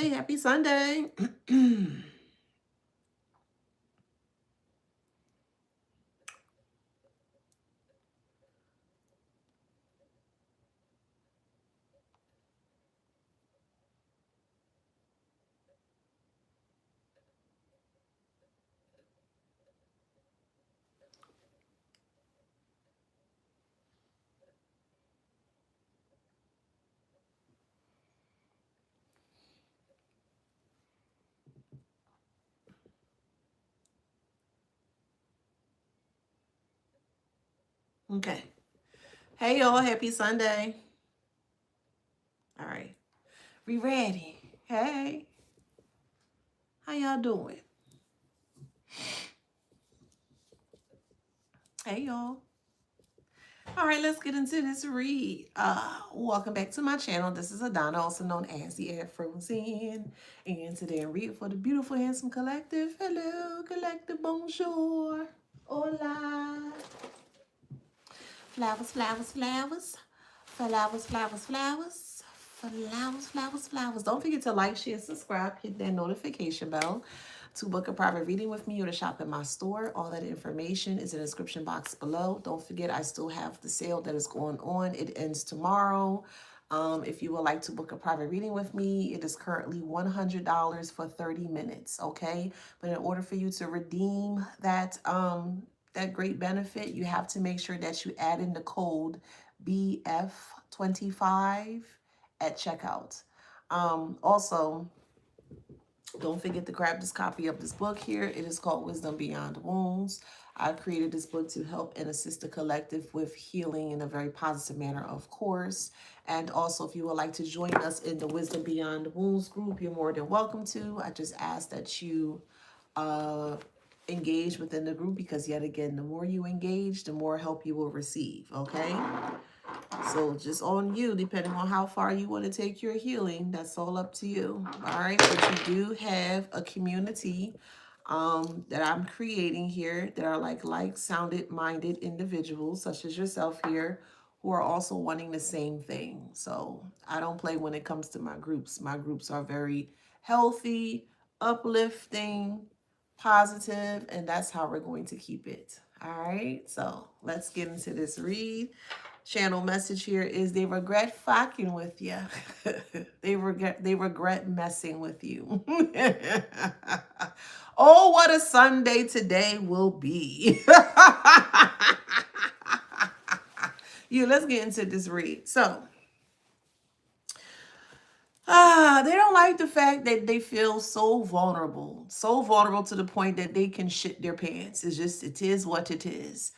Hey, happy Sunday. Okay. Hey, y'all, happy Sunday. All right. We ready. Hey, how y'all doing? Hey, y'all. All right, let's get into this read. Welcome back to my channel. This is Adana, also known as the Afro-Zen. And today I'm reading for the beautiful, handsome collective. Hello, collective, bonjour. Hola. Flowers, flowers, flowers. Flowers, flowers, flowers. Flowers, flowers, flowers. Don't forget to like, share, subscribe, hit that notification bell to book a private reading with me or to shop in my store. All that information is in the description box below. Don't forget, I still have the sale that is going on. It ends tomorrow. If you would like to book a private reading with me, it is currently $100 for 30 minutes, okay? But in order for you to redeem that great benefit, you have to make sure that you add in the code BF25 at checkout. Also, don't forget to grab this copy of this book here. It is called Wisdom Beyond Wounds. I created this book to help and assist the collective with healing in a very positive manner, of course. And also, if you would like to join us in the Wisdom Beyond Wounds group, you're more than welcome to. I just ask that you engage within the group, because yet again, the more you engage, the more help you will receive, okay? So just on you, depending on how far you want to take your healing, that's all up to you. All right, but you do have a community that I'm creating here that are like-sounded minded individuals such as yourself here, who are also wanting the same thing. So I don't play when it comes to my groups. My groups are very healthy, uplifting, positive, and that's how we're going to keep it. All right, so let's get into this read. Channel message here is they regret fucking with you. They regret messing with you. Oh, what a Sunday today will be. Let's get into this read. So, they don't like the fact that they feel so vulnerable to the point that they can shit their pants. It is what it is.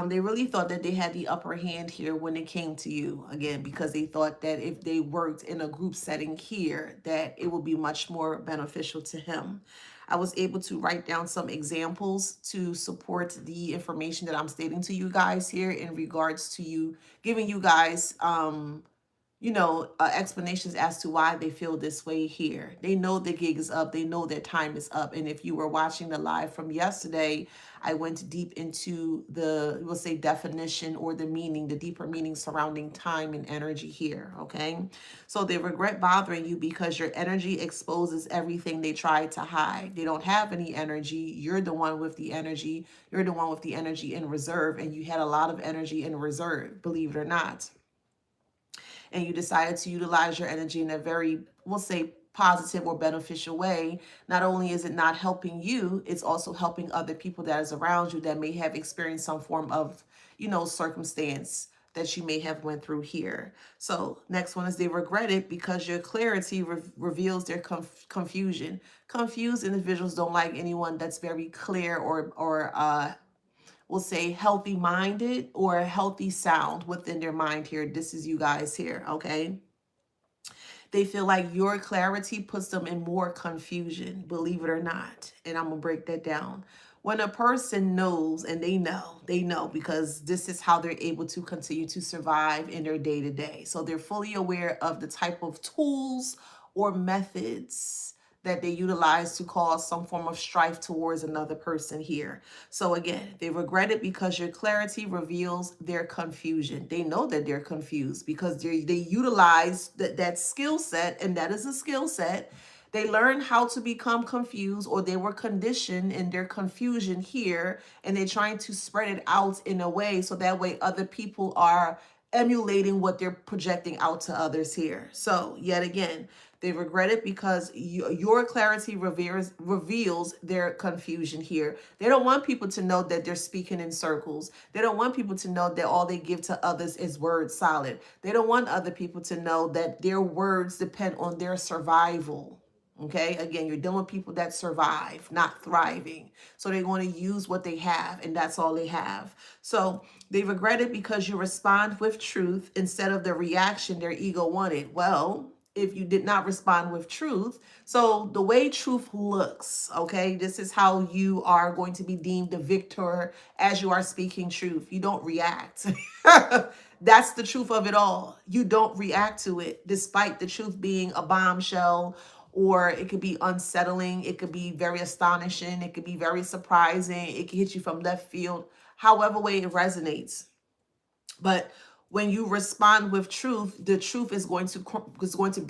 They really thought that they had the upper hand here when it came to you, again, because they thought that if they worked in a group setting here, that it would be much more beneficial to him. I was able to write down some examples to support the information that I'm stating to you guys here in regards to you, giving you guys, explanations as to why they feel this way here. They know the gig is up. They know their time is up. And if you were watching the live from yesterday, I went deep into we'll say, definition or the meaning, the deeper meaning surrounding time and energy here, okay? So they regret bothering you because your energy exposes everything they tried to hide. They don't have any energy. You're the one with the energy. You're the one with the energy in reserve, and you had a lot of energy in reserve, believe it or not, and you decided to utilize your energy in a very, we'll say, positive or beneficial way. Not only is it not helping you, it's also helping other people that is around you that may have experienced some form of, circumstance that you may have went through here. So next one is they regret it because your clarity reveals their confusion. Confused individuals don't like anyone that's very clear or we'll say healthy minded or healthy sound within their mind here. This is you guys here, okay? They feel like your clarity puts them in more confusion, believe it or not. And I'm going to break that down. When a person knows, and they know because this is how they're able to continue to survive in their day to day. So they're fully aware of the type of tools or methods that they utilize to cause some form of strife towards another person here. So again, they regret it because your clarity reveals their confusion. They know that they're confused because they utilize that skill set, and that is a skill set They learn how to become confused, or they were conditioned in their confusion here, and they're trying to spread it out in a way so that way other people are emulating what they're projecting out to others here. So, yet again, they regret it because your clarity reveals their confusion here. They don't want people to know that they're speaking in circles. They don't want people to know that all they give to others is word salad. They don't want other people to know that their words depend on their survival. Okay, again, you're dealing with people that survive, not thriving. So they're going to use what they have, and that's all they have. So they regret it because you respond with truth instead of the reaction their ego wanted. Well, if you did not respond with truth, so the way truth looks, okay, this is how you are going to be deemed the victor as you are speaking truth. You don't react. That's the truth of it all. You don't react to it, despite the truth being a bombshell, or it could be unsettling. It could be very astonishing. It could be very surprising. It could hit you from left field, however way it resonates. But when you respond with truth, the truth is going to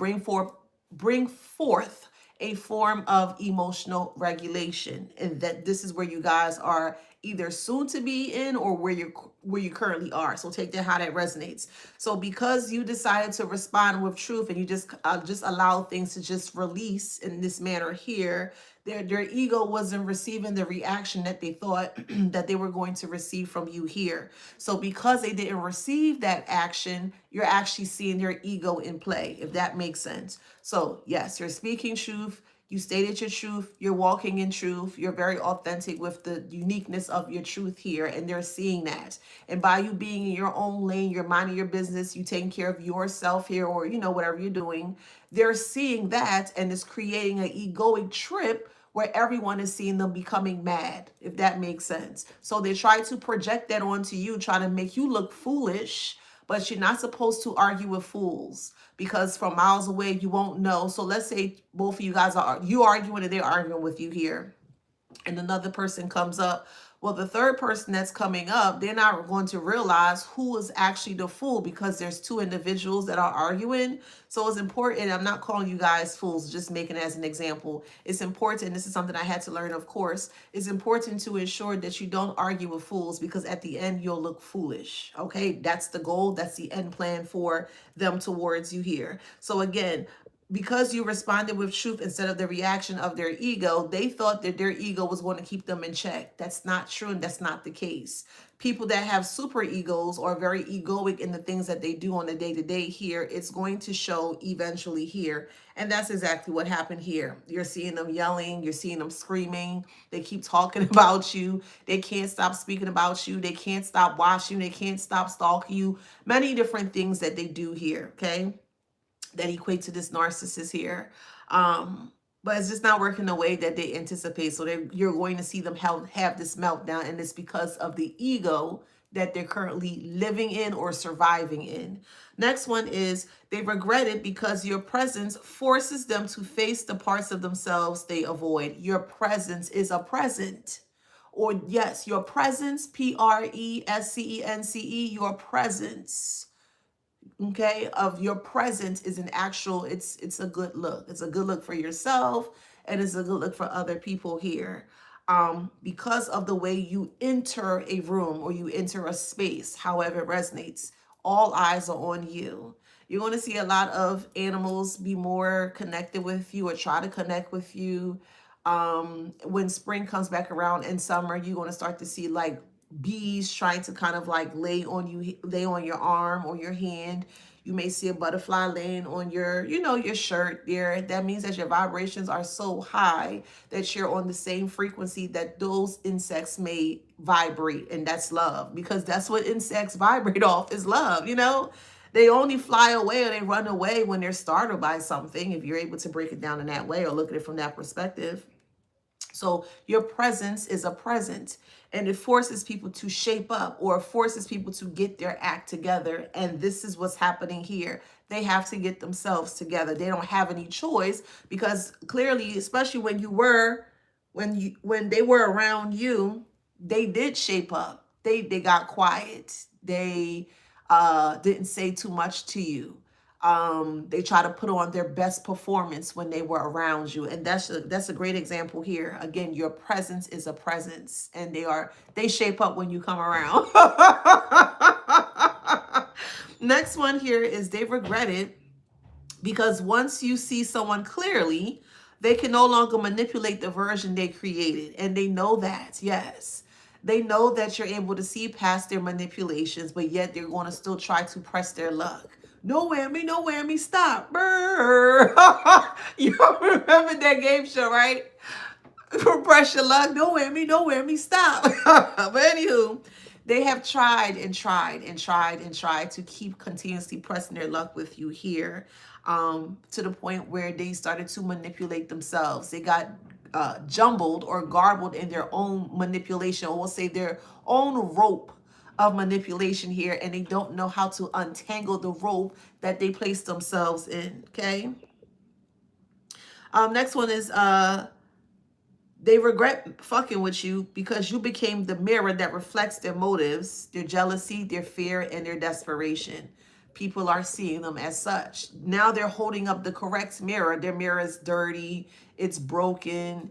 bring forth a form of emotional regulation, and that this is where you guys are either soon to be in, or where you currently are. So take that how that resonates. So because you decided to respond with truth, and you just allow things to just release in this manner here, their ego wasn't receiving the reaction that they thought that they were going to receive from you here. So because they didn't receive that action, you're actually seeing their ego in play, if that makes sense. So yes, you're speaking truth. You stated your truth. You're walking in truth. You're very authentic with the uniqueness of your truth here, and they're seeing that. And by you being in your own lane, you're minding your business, you taking care of yourself here, or whatever you're doing, they're seeing that, and it's creating an egoic trip where everyone is seeing them becoming mad, if that makes sense. So they try to project that onto you, trying to make you look foolish, but you're not supposed to argue with fools, because from miles away you won't know. So let's say both of you guys are arguing, and they're arguing with you here, and another person comes up. Well, the third person that's coming up, they're not going to realize who is actually the fool, because there's two individuals that are arguing. So it's important. I'm not calling you guys fools, just making it as an example. It's important. This is something I had to learn, of course. It's important to ensure that you don't argue with fools, because at the end you'll look foolish. Okay, that's the goal. That's the end plan for them towards you here. So again, because you responded with truth instead of the reaction of their ego, they thought that their ego was going to keep them in check. That's not true, and that's not the case. People that have super egos or very egoic in the things that they do on a day-to-day here, it's going to show eventually here. And that's exactly what happened here. You're seeing them yelling, you're seeing them screaming. They keep talking about you. They can't stop speaking about you. They can't stop watching you. They can't stop stalking you. Many different things that they do here, okay, that equate to this narcissist here. But it's just not working the way that they anticipate. So you're going to see them have this meltdown, and it's because of the ego that they're currently living in or surviving in. Next one is they regret it because your presence forces them to face the parts of themselves they avoid. Your presence is a present. Or yes, your presence, prescence, your presence, okay, of your presence is an actual, it's a good look. It's a good look for yourself, and it's a good look for other people here. Because of the way you enter a room or you enter a space, however it resonates, all eyes are on you. You're going to see a lot of animals be more connected with you or try to connect with you. When spring comes back around in summer, you're going to start to see like bees trying to kind of like lay on your arm or your hand. You may see a butterfly laying on your shirt there. That means that your vibrations are so high that you're on the same frequency that those insects may vibrate, and that's love, because that's what insects vibrate off, is love. They only fly away or they run away when they're startled by something, if you're able to break it down in that way or look at it from that perspective. So your presence is a present, and it forces people to shape up, or forces people to get their act together. And this is what's happening here. They have to get themselves together. They don't have any choice, because clearly, especially when they were around you, they did shape up. They got quiet. They didn't say too much to you. They try to put on their best performance when they were around you, and that's a great example here. Again, your presence is a presence, and they shape up when you come around. Next one here is they regret it because once you see someone clearly, they can no longer manipulate the version they created. And they know that, yes. They know that you're able to see past their manipulations, but yet they're going to still try to press their luck. No whammy, no whammy, stop. Brr. You remember that game show, right? Press your luck, no whammy, no whammy, stop. But anywho, they have tried and tried and tried and tried to keep continuously pressing their luck with you here, to the point where they started to manipulate themselves. They got jumbled or garbled in their own manipulation, or we'll say their own rope of manipulation here, and they don't know how to untangle the rope that they placed themselves in. Okay. Next one is they regret fucking with you because you became the mirror that reflects their motives, their jealousy, their fear, and their desperation. People are seeing them as such. Now they're holding up the correct mirror. Their mirror is dirty, it's broken.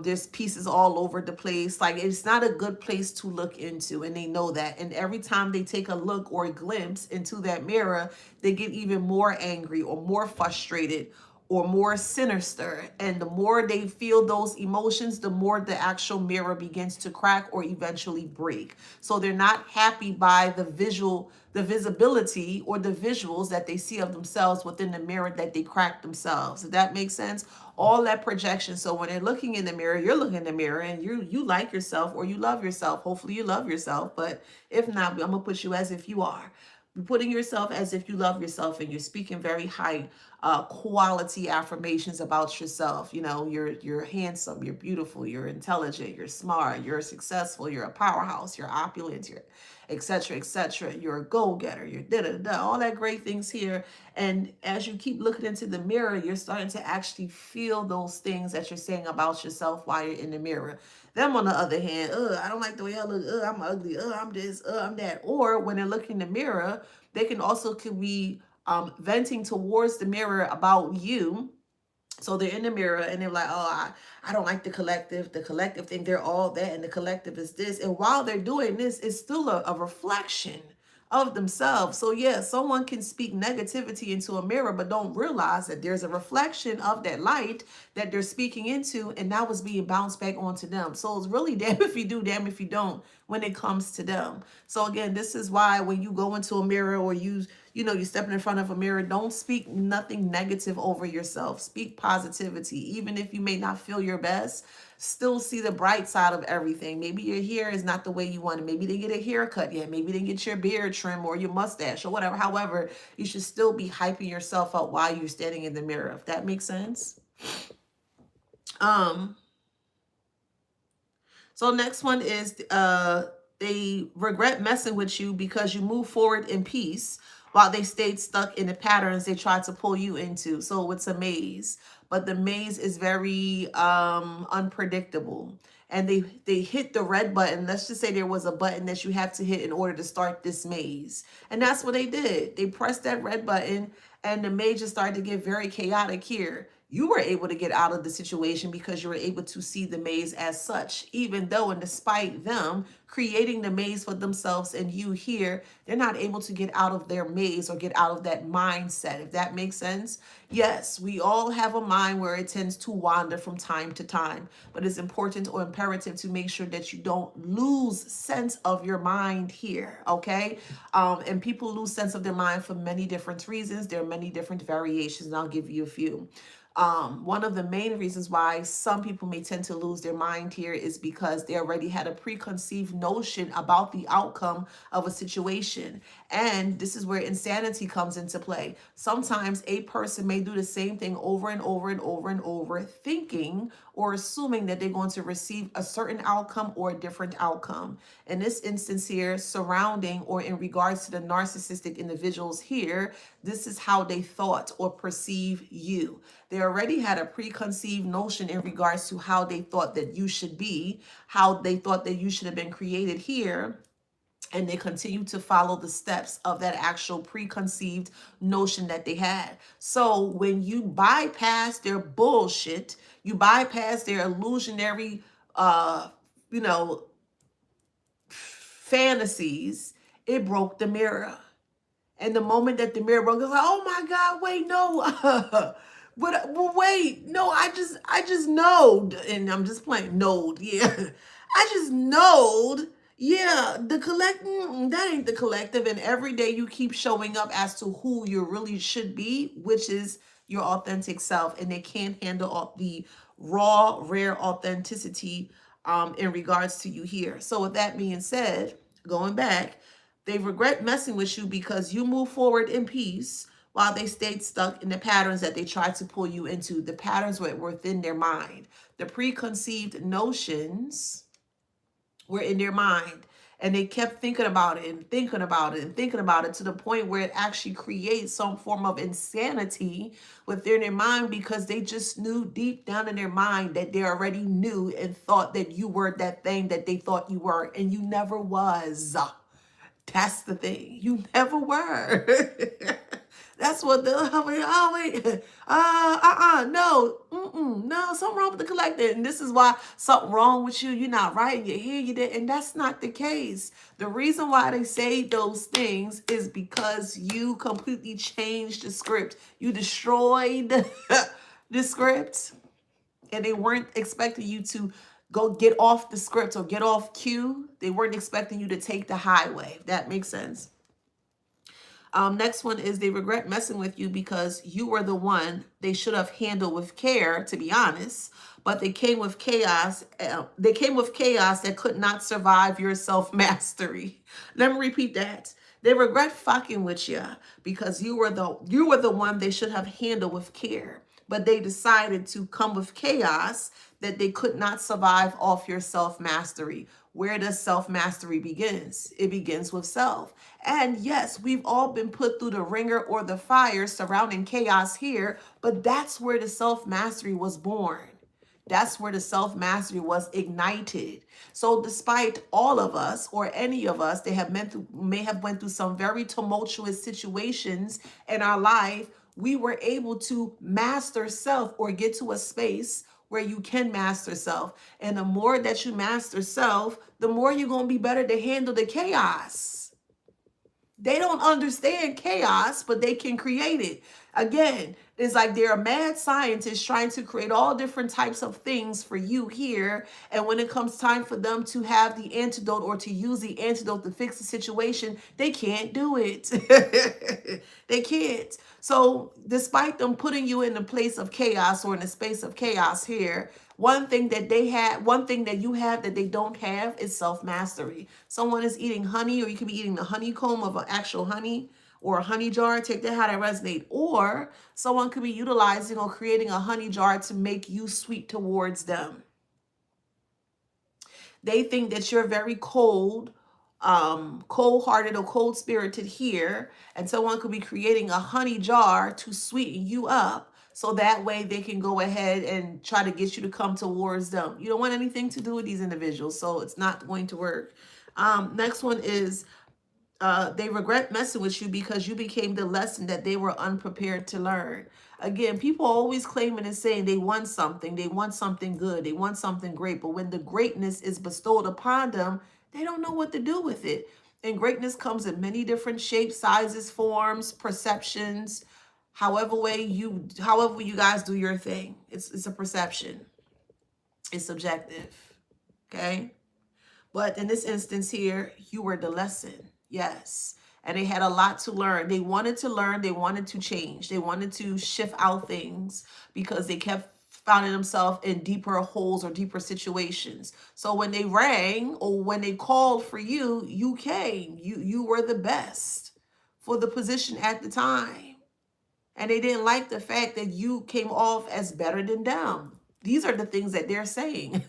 There's pieces all over the place. Like, it's not a good place to look into, and they know that. And every time they take a look or a glimpse into that mirror, they get even more angry or more frustrated or more sinister. And the more they feel those emotions, the more the actual mirror begins to crack or eventually break. So they're not happy by the visibility or the visuals that they see of themselves within the mirror that they crack themselves. If that makes sense? All that projection. So when they're looking in the mirror, you're looking in the mirror and you like yourself or you love yourself. Hopefully you love yourself. But if not, I'm gonna put you as if you are. You're putting yourself as if you love yourself, and you're speaking very high quality affirmations about yourself. You know, you're handsome, you're beautiful, you're intelligent, you're smart, you're successful, you're a powerhouse, you're opulent, you're etc., etc. You're a go-getter, you're da-da-da, all that great things here. And as you keep looking into the mirror, you're starting to actually feel those things that you're saying about yourself while you're in the mirror. Them, on the other hand, I don't like the way I look, I'm ugly, I'm this, I'm that. Or when they're looking in the mirror, they can also could be venting towards the mirror about you. So they're in the mirror and they're like, oh, I don't like the collective. The collective think they're all that, and the collective is this. And while they're doing this, it's still a reflection of themselves. So yeah, someone can speak negativity into a mirror, but don't realize that there's a reflection of that light that they're speaking into, and now it's being bounced back onto them. So it's really damn if you do, damn if you don't when it comes to them. So again, this is why when you go into a mirror or you're stepping in front of a mirror, don't speak nothing negative over yourself. Speak positivity. Even if you may not feel your best, still see the bright side of everything. Maybe your hair is not the way you want it. Maybe they get a haircut yet. Maybe they get your beard trim or your mustache or whatever. However, you should still be hyping yourself up while you're standing in the mirror, if that makes sense. So next one is they regret messing with you because you move forward in peace while they stayed stuck in the patterns they tried to pull you into. So it's a maze, but the maze is very unpredictable. And they hit the red button. Let's just say there was a button that you have to hit in order to start this maze. And that's what they did. They pressed that red button and the maze just started to get very chaotic here. You were able to get out of the situation because you were able to see the maze as such, even though, and despite them creating the maze for themselves and you here, they're not able to get out of their maze or get out of that mindset, if that makes sense. Yes, we all have a mind where it tends to wander from time to time, but it's important or imperative to make sure that you don't lose sense of your mind here, okay? And people lose sense of their mind for many different reasons. There are many different variations, and I'll give you a few. One of the main reasons why some people may tend to lose their mind here is because they already had a preconceived notion about the outcome of a situation. And this is where insanity comes into play. Sometimes a person may do the same thing over and over and over and over, thinking or assuming that they're going to receive a certain outcome or a different outcome. In this instance here, surrounding or in regards to the narcissistic individuals here, this is how they thought or perceive you. They already had a preconceived notion in regards to how they thought that you should be, how they thought that you should have been created here. and they continue to follow the steps of that actual preconceived notion that they had. So when you bypass their bullshit, you bypass their illusionary uh you know fantasies, it broke the mirror. And the moment that the mirror broke, I was like, oh my God, wait, no. But wait, no, I just knowed. And I'm just playing knowed, yeah. I just knowed. Yeah, the collective, that ain't the collective. And every day you keep showing up as to who you really should be, which is your authentic self. And they can't handle all the raw, rare authenticity in regards to you here. So with that being said, going back, they regret messing with you because you move forward in peace while they stayed stuck in the patterns that they tried to pull you into. The patterns were within their mind. The preconceived notions were in their mind. And they kept thinking about it and thinking about it and thinking about it to the point where it actually creates some form of insanity within their mind, because they just knew deep down in their mind that they already knew and thought that you were that thing that they thought you were, and you never was. That's the thing. You never were. That's what the, I'm like, oh, wait, no, no, something wrong with the collective. And this is why something wrong with you. You're not right in your head. You did. And that's not the case. The reason why they say those things is because you completely changed the script. You destroyed the script, and they weren't expecting you to go get off the script or get off cue. They weren't expecting you to take the highway. If that makes sense. Next one is they regret messing with you because you were the one they should have handled with care, to be honest. But they came with chaos. They came with chaos that could not survive your self-mastery. Let me repeat that. They regret fucking with you because you were the one they should have handled with care. But they decided to come with chaos that they could not survive off your self-mastery. Where does self-mastery begins? It begins with self. And yes, we've all been put through the ringer or the fire surrounding chaos here, but that's where the self-mastery was born. That's where the self-mastery was ignited. So despite all of us or any of us, they have may have went through some very tumultuous situations in our life, we were able to master self or get to a space where you can master self. And the more that you master self, the more you're going to be better to handle the chaos. They don't understand chaos, but they can create it. Again, it's like they're a mad scientist trying to create all different types of things for you here. And when it comes time for them to have the antidote or to use the antidote to fix the situation, they can't do it. They can't. So despite them putting you in a place of chaos or in a space of chaos here, one thing that you have that they don't have is self-mastery. Someone is eating honey, or you could be eating the honeycomb of an actual honey or a honey jar. Take that how that resonate. Or someone could be utilizing or creating a honey jar to make you sweet towards them. They think that you're very cold-hearted or cold-spirited here, and someone could be creating a honey jar to sweeten you up, so that way they can go ahead and try to get you to come towards them. You don't want anything to do with these individuals, so it's not going to work. Next one is they regret messing with you because you became the lesson that they were unprepared to learn. Again, people are always claiming and saying they want something good, they want something great, but when the greatness is bestowed upon them, they don't know what to do with it. And greatness comes in many different shapes, sizes, forms, perceptions, however you guys do your thing. It's a perception. It's subjective. Okay? But in this instance here, you were the lesson. Yes. And they had a lot to learn. They wanted to learn. They wanted to change. They wanted to shift out things because they kept finding themselves in deeper holes or deeper situations. So when they rang or when they called for you, you came. You were the best for the position at the time. And they didn't like the fact that you came off as better than them. These are the things that they're saying.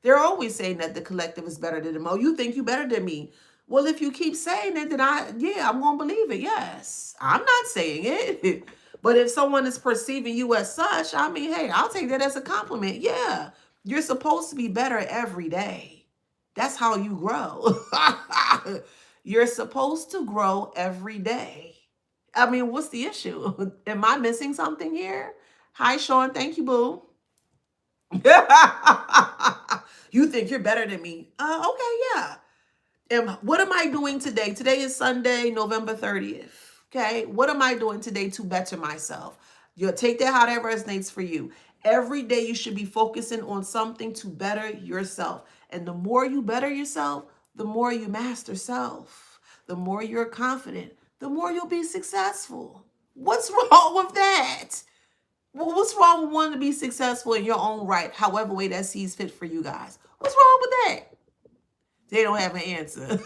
They're always saying that the collective is better than them. Oh, you think you better than me? Well, if you keep saying it, then I'm going to believe it. Yes, I'm not saying it. But if someone is perceiving you as such, I mean, hey, I'll take that as a compliment. Yeah, you're supposed to be better every day. That's how you grow. You're supposed to grow every day. I mean, what's the issue? Am I missing something here? Hi, Sean. Thank you, boo. You think you're better than me? Okay, yeah. What am I doing today? Today is Sunday, November 30th. Okay. What am I doing today to better myself? You'll take that how that resonates for you. Every day you should be focusing on something to better yourself. And the more you better yourself, the more you master self. The more you're confident, the more you'll be successful. What's wrong with that? Well, what's wrong with wanting to be successful in your own right, however way that sees fit for you guys? What's wrong with that? They don't have an answer.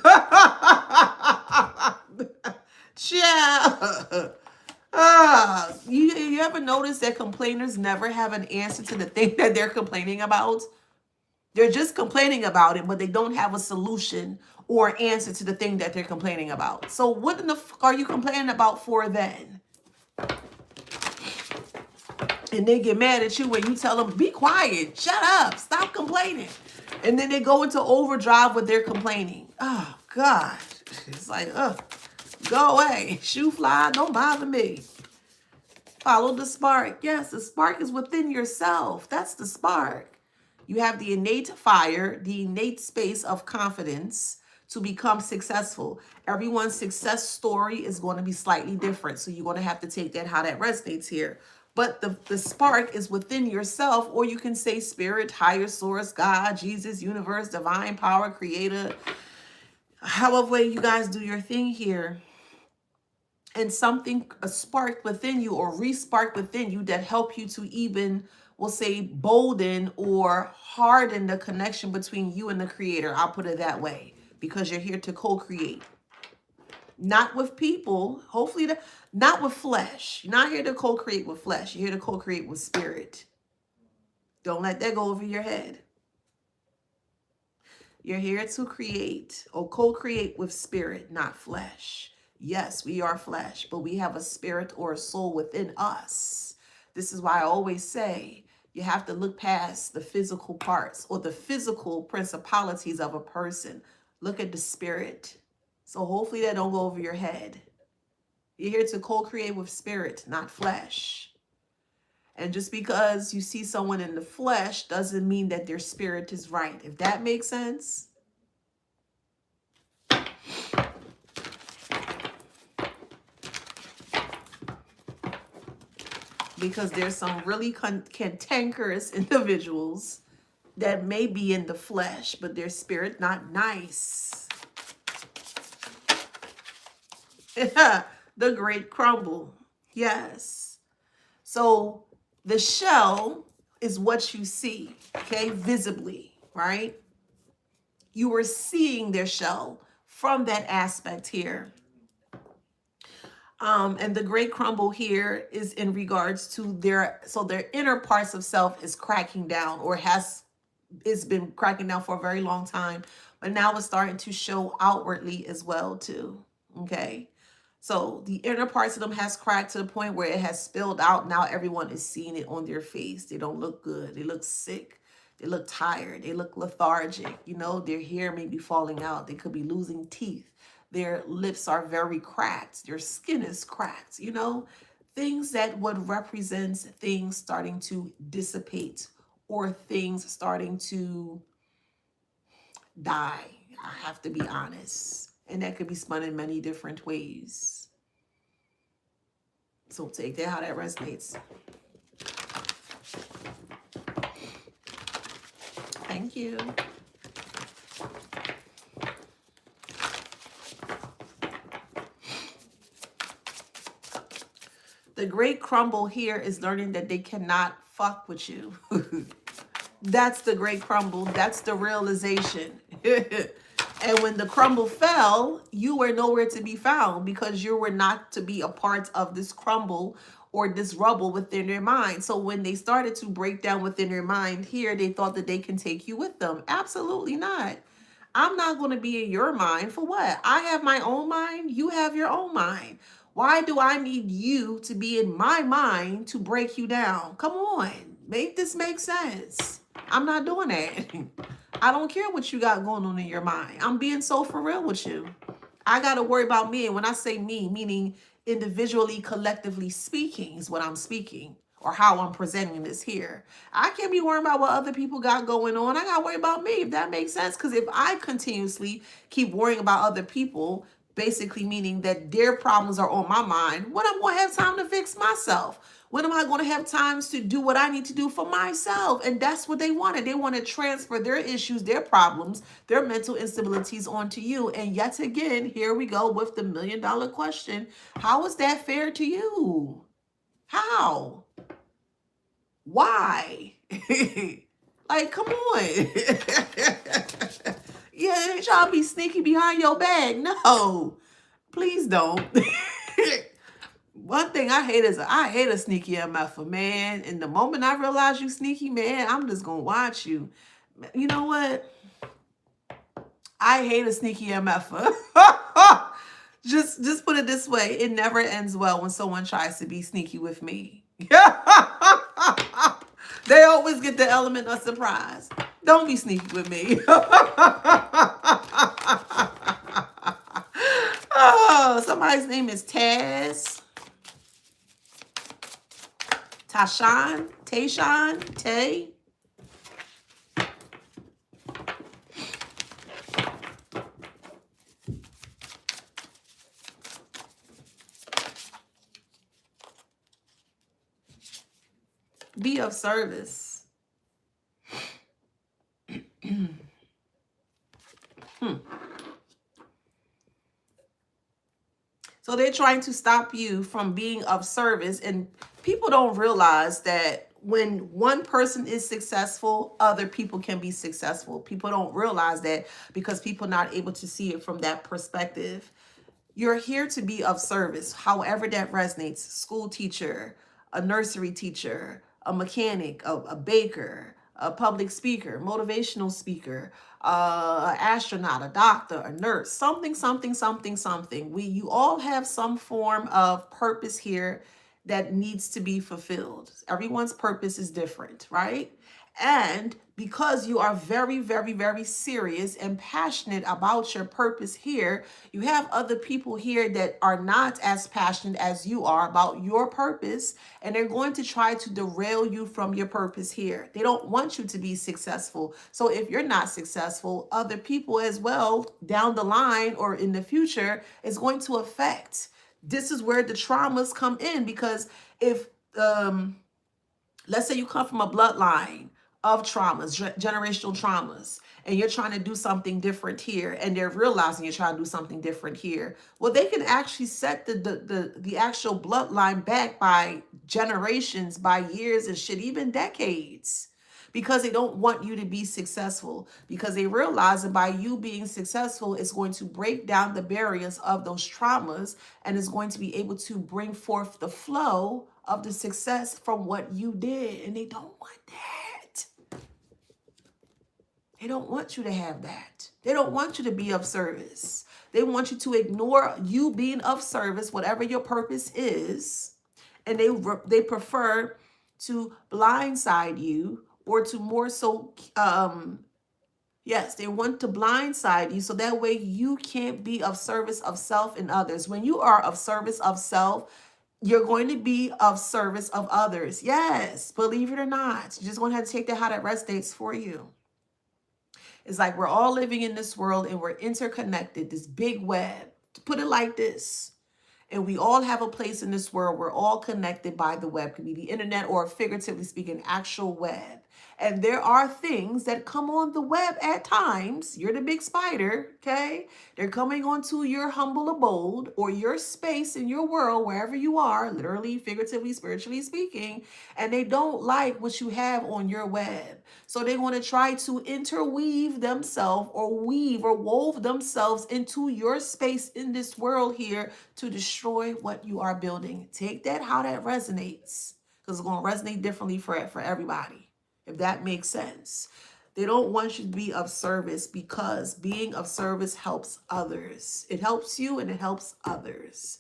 Yeah. You ever notice that complainers never have an answer to the thing that they're complaining about? They're just complaining about it, but they don't have a solution or answer to the thing that they're complaining about. So what in the fuck are you complaining about for then? And they get mad at you when you tell them, be quiet, shut up, stop complaining. And then they go into overdrive with their complaining. Oh, God. It's like, go away. Shoe fly, don't bother me. Follow the spark. Yes, the spark is within yourself. That's the spark. You have the innate fire, the innate space of confidence to become successful. Everyone's success story is going to be slightly different. So you're going to have to take that, how that resonates here. But the spark is within yourself, or you can say spirit, higher source, God, Jesus, universe, divine power, creator. However way you guys do your thing here. And something, a spark within you or re-spark within you that help you to even, we'll say, bolden or harden the connection between you and the creator. I'll put it that way, because you're here to co-create. Not with people, hopefully, not with flesh. You're not here to co-create with flesh. You're here to co-create with spirit. Don't let that go over your head. You're here to create or co-create with spirit, not flesh. Yes, we are flesh, but we have a spirit or a soul within us. This is why I always say you have to look past the physical parts or the physical principalities of a person. Look at the spirit. So hopefully that don't go over your head. You're here to co-create with spirit, not flesh. And just because you see someone in the flesh doesn't mean that their spirit is right. If that makes sense. Because there's some really cantankerous individuals that may be in the flesh, but their spirit not nice. The great crumble. Yes. So the shell is what you see, okay, visibly, right? You were seeing their shell from that aspect here. And the great crumble here is in regards to their inner parts of self is cracking down, or it's been cracking down for a very long time, but now it's starting to show outwardly as well too. Okay. So the inner parts of them has cracked to the point where it has spilled out. Now everyone is seeing it on their face. They don't look good. They look sick. They look tired. They look lethargic. You know, their hair may be falling out. They could be losing teeth. Their lips are very cracked. Their skin is cracked. You know, things that would represent things starting to dissipate or things starting to die. I have to be honest. And that could be spun in many different ways. So take that how that resonates. Thank you. The great crumble here is learning that they cannot fuck with you. That's the great crumble. That's the realization. And when the crumble fell, you were nowhere to be found because you were not to be a part of this crumble or this rubble within their mind. So when they started to break down within their mind here, they thought that they can take you with them. Absolutely not. I'm not going to be in your mind for what? I have my own mind. You have your own mind. Why do I need you to be in my mind to break you down? Come on. Make this make sense. I'm not doing that. I don't care what you got going on in your mind. I'm being so for real with you. I got to worry about me. And when I say me, meaning individually, collectively speaking is what I'm speaking, or how I'm presenting this here. I can't be worrying about what other people got going on. I got to worry about me, if that makes sense. Because if I continuously keep worrying about other people, basically meaning that their problems are on my mind, when I'm going to have time to fix myself? When am I going to have times to do what I need to do for myself? And that's what they wanted. They want to transfer their issues, their problems, their mental instabilities onto you. And yet again, here we go with the $1,000,000 question. How is that fair to you? How? Why? Like, come on. Yeah, y'all be sneaky behind your back. No, please don't. One thing I hate is I hate a sneaky MFer, man. And the moment I realize you sneaky, man, I'm just gonna watch you. You know what? I hate a sneaky MFer. Just put it this way: it never ends well when someone tries to be sneaky with me. They always get the element of surprise. Don't be sneaky with me. Oh, somebody's name is Taz. Tashawn, Tay. Be of service. So they're trying to stop you from being of service. And people don't realize that when one person is successful, other people can be successful. People don't realize that because people are not able to see it from that perspective. You're here to be of service, however that resonates. School teacher, a nursery teacher, a mechanic, a baker, a public speaker, motivational speaker, an astronaut, a doctor, a nurse, something. You all have some form of purpose here that needs to be fulfilled. Everyone's purpose is different, right? And because you are very, very, very serious and passionate about your purpose here, you have other people here that are not as passionate as you are about your purpose, and they're going to try to derail you from your purpose here. They don't want you to be successful. So if you're not successful, other people as well down the line or in the future is going to affect. This is where the traumas come in, because if let's say you come from a bloodline of traumas, generational traumas, and you're trying to do something different here, and they're realizing you're trying to do something different here. Well, they can actually set the actual bloodline back by generations, by years and shit, even decades, because they don't want you to be successful, because they realize that by you being successful, it's going to break down the barriers of those traumas and is going to be able to bring forth the flow of the success from what you did. And they don't want that. They don't want you to have that. They don't want you to be of service. They want you to ignore you being of service, whatever your purpose is. And they prefer to blindside you, or to more so, yes, they want to blindside you so that way you can't be of service of self and others. When you are of service of self, you're going to be of service of others. Yes, believe it or not. You just want to have to take that how that resonates for you. It's like we're all living in this world and we're interconnected, this big web. To put it like this, and we all have a place in this world. We're all connected by the web. It could be the internet, or figuratively speaking, actual web. And there are things that come on the web at times. You're the big spider, okay? They're coming onto your humble abode or your space in your world, wherever you are, literally, figuratively, spiritually speaking, and they don't like what you have on your web. So they want to try to interweave themselves or weave or wove themselves into your space in this world here to destroy what you are building. Take that how that resonates, because it's going to resonate differently for everybody, if that makes sense. They don't want you to be of service, because being of service helps others. It helps you and it helps others.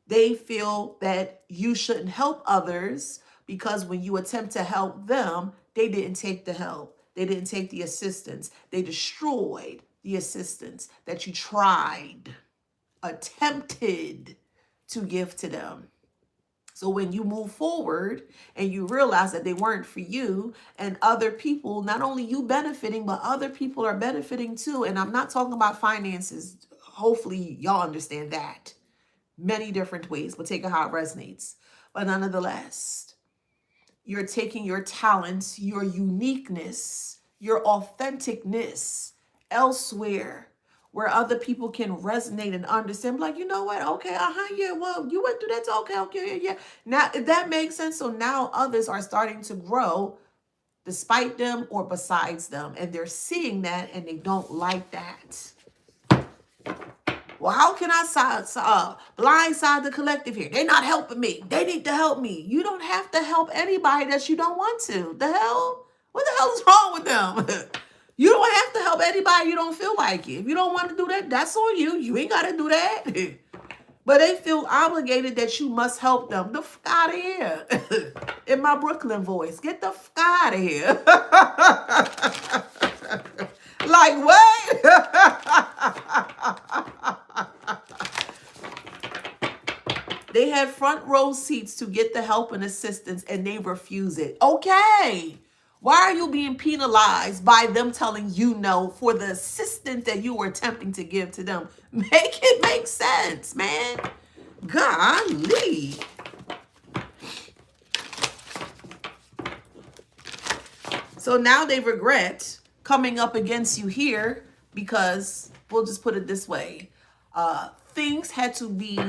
They feel that you shouldn't help others because when you attempt to help them, they didn't take the help. They didn't take the assistance. They destroyed the assistance that you tried. attempted to give to them. So when you move forward and you realize that they weren't for you, and other people, not only you benefiting, but other people are benefiting too. And I'm not talking about finances. Hopefully y'all understand that. Many different ways, but take it how it resonates. But nonetheless, you're taking your talents, your uniqueness, your authenticness elsewhere where other people can resonate and understand. Like, you know what? Okay, yeah, well, you went through that. Okay, yeah. Now, if that makes sense. So now others are starting to grow despite them or besides them. And they're seeing that and they don't like that. Well, how can I blindside the collective here? They're not helping me. They need to help me. You don't have to help anybody that you don't want to. The hell? What the hell is wrong with them? You don't have to help anybody you don't feel like it. If you don't want to do that, that's on you. You ain't got to do that. But they feel obligated that you must help them. The fuck out of here. In my Brooklyn voice, get the fuck out of here. Like, what? They had front row seats to get the help and assistance, and they refuse it. Okay. Why are you being penalized by them telling you no for the assistance that you were attempting to give to them? Make it make sense, man. Golly. So now they regret coming up against you here because, we'll just put it this way, things had to be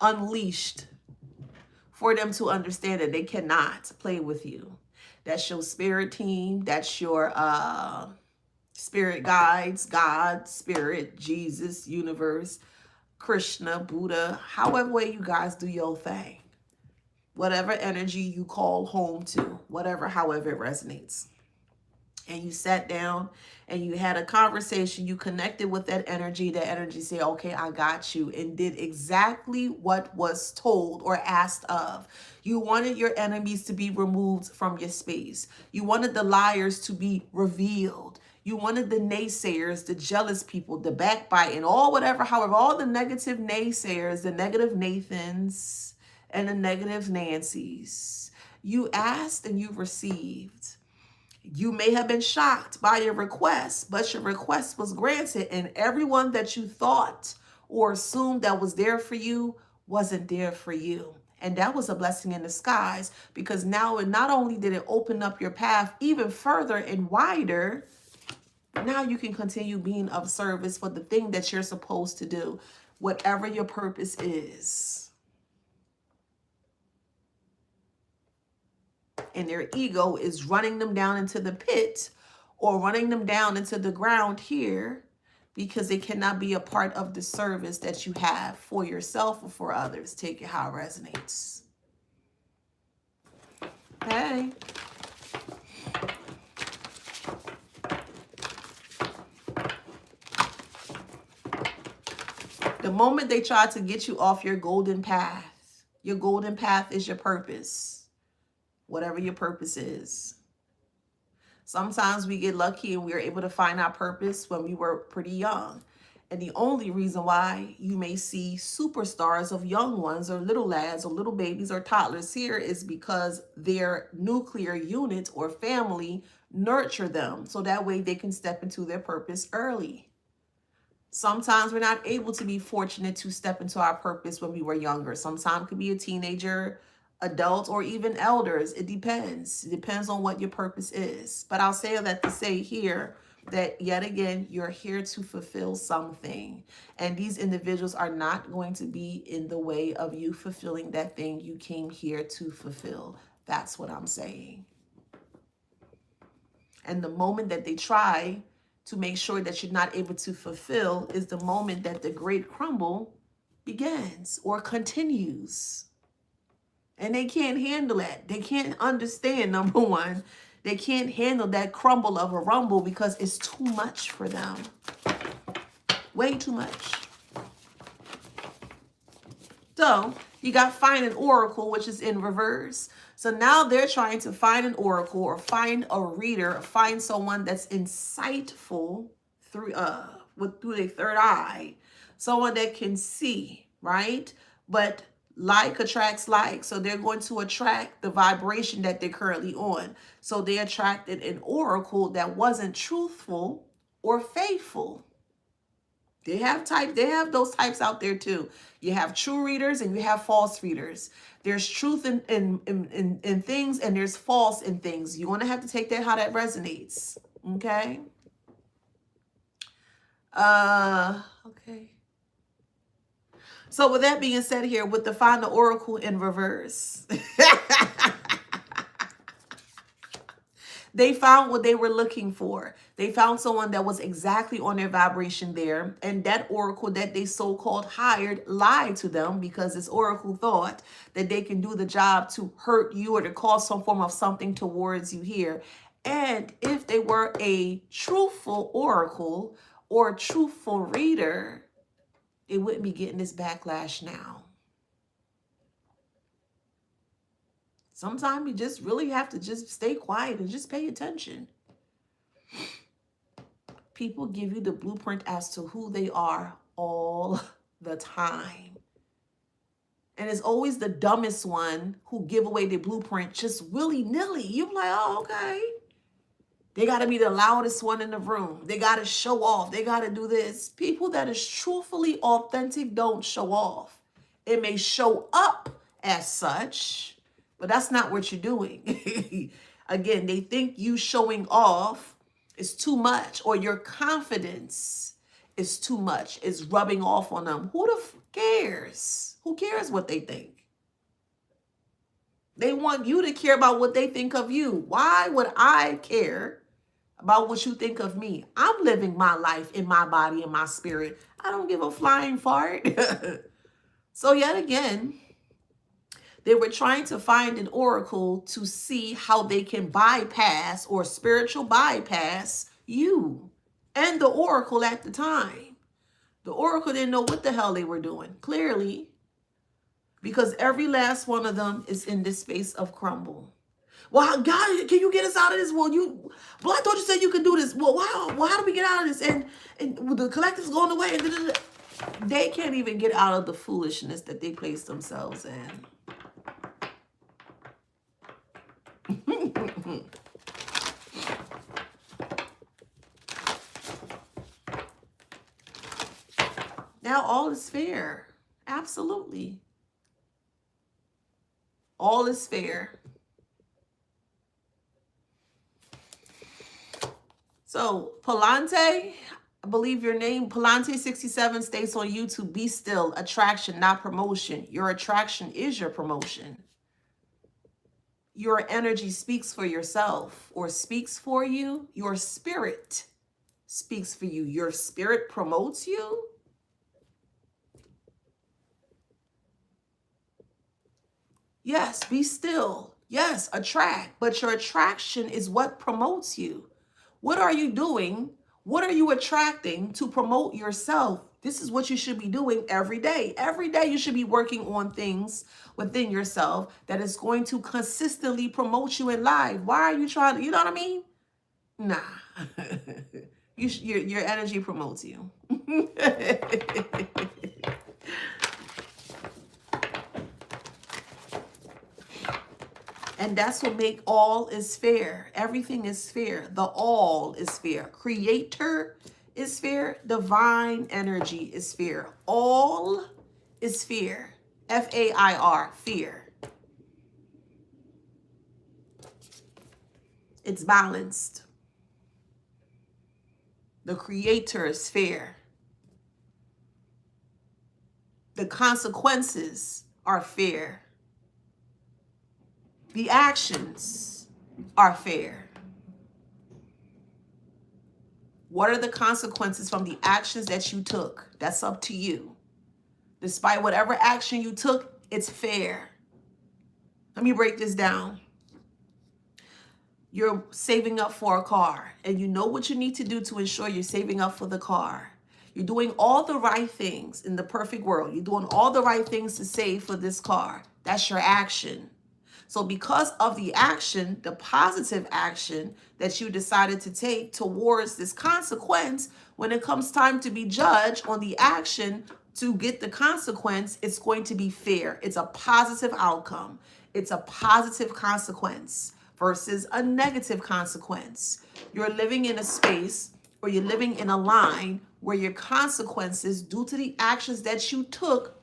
unleashed for them to understand that they cannot play with you. That's your spirit team. That's your spirit guides, God, spirit, Jesus, universe, Krishna, Buddha, however way you guys do your thing. Whatever energy you call home to, whatever, however it resonates. And you sat down and you had a conversation, you connected with that energy said, okay, I got you, and did exactly what was told or asked of. You wanted your enemies to be removed from your space. You wanted the liars to be revealed. You wanted the naysayers, the jealous people, the backbiting, all whatever, however, all the negative naysayers, the negative Nathans and the negative Nancys. You asked and you received. You may have been shocked by your request, but your request was granted, and everyone that you thought or assumed that was there for you wasn't there for you. And that was a blessing in disguise, because now it not only did it open up your path even further and wider, but now you can continue being of service for the thing that you're supposed to do, whatever your purpose is. And their ego is running them down into the pit or running them down into the ground here because they cannot be a part of the service that you have for yourself or for others. Take it how it resonates. Hey. The moment they try to get you off your golden path is your purpose. Whatever your purpose is. Sometimes we get lucky and we're able to find our purpose when we were pretty young. And the only reason why you may see superstars of young ones or little lads or little babies or toddlers here is because their nuclear unit or family nurture them. So that way they can step into their purpose early. Sometimes we're not able to be fortunate to step into our purpose when we were younger. Sometimes it could be a teenager, adults, or even elders. It depends. It depends on what your purpose is. But I'll say that to say here that yet again, you're here to fulfill something. And these individuals are not going to be in the way of you fulfilling that thing you came here to fulfill. That's what I'm saying. And the moment that they try to make sure that you're not able to fulfill is the moment that the great crumble begins or continues. And they can't handle that. They can't understand, number one. They can't handle that crumble of a rumble because it's too much for them. Way too much. So you got find an oracle, which is in reverse. So now they're trying to find an oracle or find a reader, or find someone that's insightful through with through their third eye, someone that can see, right? But like attracts like, so they're going to attract the vibration that they're currently on. So they attracted an oracle that wasn't truthful or faithful. They have those types out there too. You have true readers and you have false readers. There's truth in things and there's false in things. You're gonna have to take that how that resonates. Okay. Okay. So with that being said here, with the find the oracle in reverse. They found what they were looking for. They found someone that was exactly on their vibration there. And that oracle that they so-called hired lied to them because this oracle thought that they can do the job to hurt you or to cause some form of something towards you here. And if they were a truthful oracle or a truthful reader, they wouldn't be getting this backlash now. Sometimes you just really have to just stay quiet and just pay attention. People give you the blueprint as to who they are all the time. And it's always the dumbest one who give away their blueprint just willy-nilly. You're like, oh, okay. They got to be the loudest one in the room. They got to show off. They got to do this. People that is truthfully authentic don't show off. It may show up as such, but that's not what you're doing. Again, they think you showing off is too much, or your confidence is too much. It's rubbing off on them. Who the cares? Who cares what they think? They want you to care about what they think of you. Why would I care about what you think of me? I'm living my life in my body and my spirit. I don't give a flying fart. So yet again, they were trying to find an oracle to see how they can bypass or spiritual bypass you and the oracle at the time. The oracle didn't know what the hell they were doing, clearly, because every last one of them is in this space of crumble. Well, God, can you get us out of this? Well, I thought you said you could do this. Well, how do we get out of this? And the collective's going away. And they can't even get out of the foolishness that they placed themselves in. Now all is fair. Absolutely. All is fair. So Palante, I believe your name, Palante67 states on YouTube, be still, attraction, not promotion. Your attraction is your promotion. Your energy speaks for yourself or speaks for you. Your spirit speaks for you. Your spirit promotes you. Yes, be still. Yes, attract. But your attraction is what promotes you. What are you doing? What are you attracting to promote yourself? This is what you should be doing every day. Every day you should be working on things within yourself that is going to consistently promote you in life. Why are you trying to, you know what I mean? Nah. Your energy promotes you. And that's what make all is fair. Everything is fair. The all is fair. Creator is fair. Divine energy is fair. All is fair. F-A-I-R, fear. It's balanced. The creator is fair. The consequences are fair. The actions are fair. What are the consequences from the actions that you took? That's up to you. Despite whatever action you took, it's fair. Let me break this down. You're saving up for a car, and you know what you need to do to ensure you're saving up for the car. You're doing all the right things in the perfect world. You're doing all the right things to save for this car. That's your action. So because of the action, the positive action that you decided to take towards this consequence, when it comes time to be judged on the action to get the consequence, it's going to be fair. It's a positive outcome. It's a positive consequence versus a negative consequence. You're living in a space, or you're living in a line where your consequences due to the actions that you took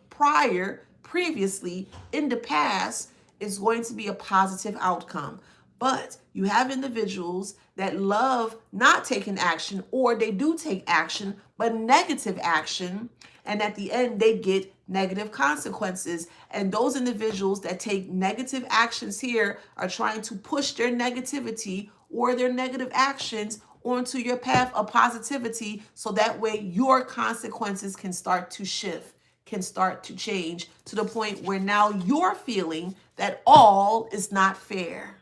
previously in the past is going to be a positive outcome. But you have individuals that love not taking action, or they do take action, but negative action. And at the end, they get negative consequences. And those individuals that take negative actions here are trying to push their negativity or their negative actions onto your path of positivity, so that way your consequences can start to shift, can start to change to the point where now you're feeling that all is not fair.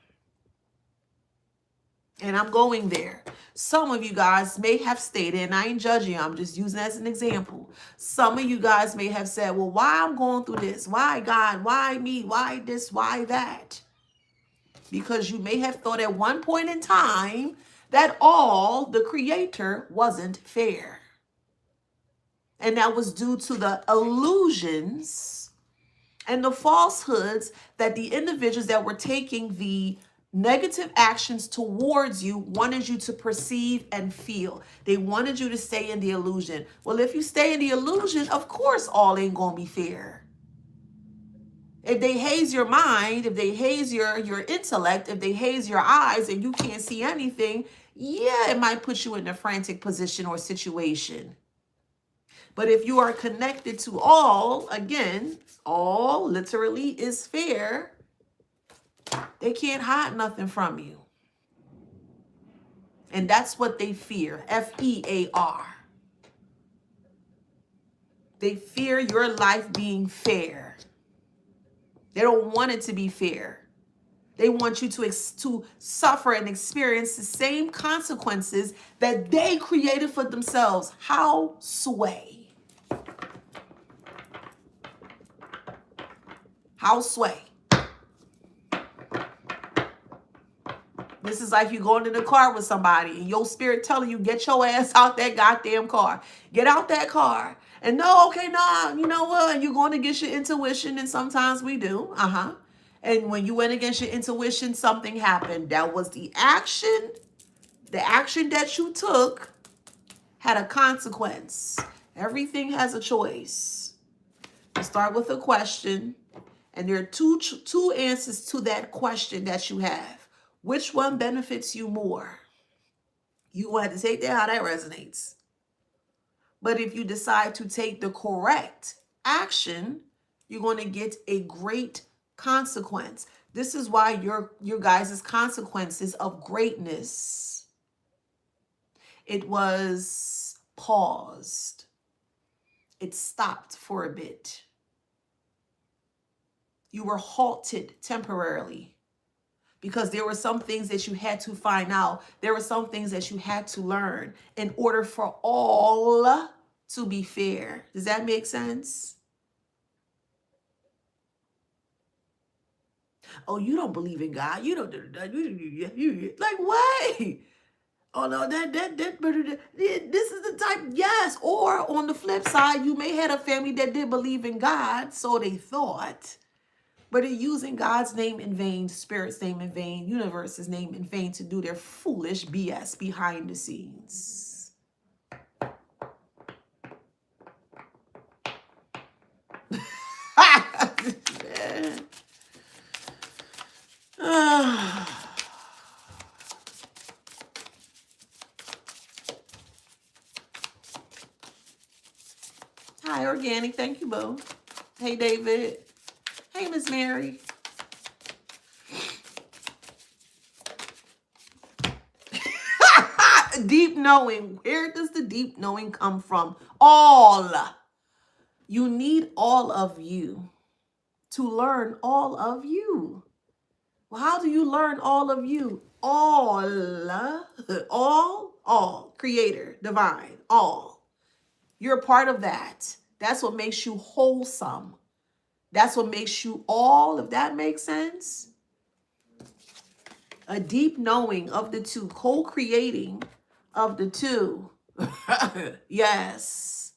And I'm going there. Some of you guys may have stated, and I ain't judging you, I'm just using it as an example. Some of you guys may have said, well, why I'm going through this? Why God? Why me? Why this? Why that? Because you may have thought at one point in time that all the Creator wasn't fair. And that was due to the illusions and the falsehoods that the individuals that were taking the negative actions towards you wanted you to perceive and feel. They wanted you to stay in the illusion. Well, if you stay in the illusion, of course, all ain't going to be fair. If they haze your mind, if they haze your intellect, if they haze your eyes and you can't see anything, yeah, it might put you in a frantic position or situation. But if you are connected to all, again, all literally is fair, they can't hide nothing from you. And that's what they fear, F-E-A-R. They fear your life being fair. They don't want it to be fair. They want you to suffer and experience the same consequences that they created for themselves. How sway? How sway? This is like you going in the car with somebody and your spirit telling you, get your ass out that goddamn car. Get out that car. And no, okay, no, you know what? You're going against your intuition, and sometimes we do. And when you went against your intuition, something happened. That was the action. The action that you took had a consequence. Everything has a choice. You start with a question, and there are two answers to that question that you have. Which one benefits you more? You will have to take that how that resonates. But if you decide to take the correct action, you're going to get a great consequence. This is why your guys' consequences of greatness, it was paused. It stopped for a bit. You were halted temporarily because there were some things that you had to find out. There were some things that you had to learn in order for all to be fair. Does that make sense? Oh, you don't believe in God. You don't like what? Oh no, this is the type, yes. Or on the flip side, you may have a family that did believe in God, so they thought, but they're using God's name in vain, Spirit's name in vain, universe's name in vain to do their foolish BS behind the scenes. Hi, Organic. Thank you, boo. Hey, David. Hey, Miss Mary. Deep knowing. Where does the deep knowing come from? All. You need all of you to learn all of you. Well, how do you learn all of you? All. Creator, divine, all. You're a part of that. That's what makes you wholesome. That's what makes you all, if that makes sense. A deep knowing of the two, co-creating of the two. Yes.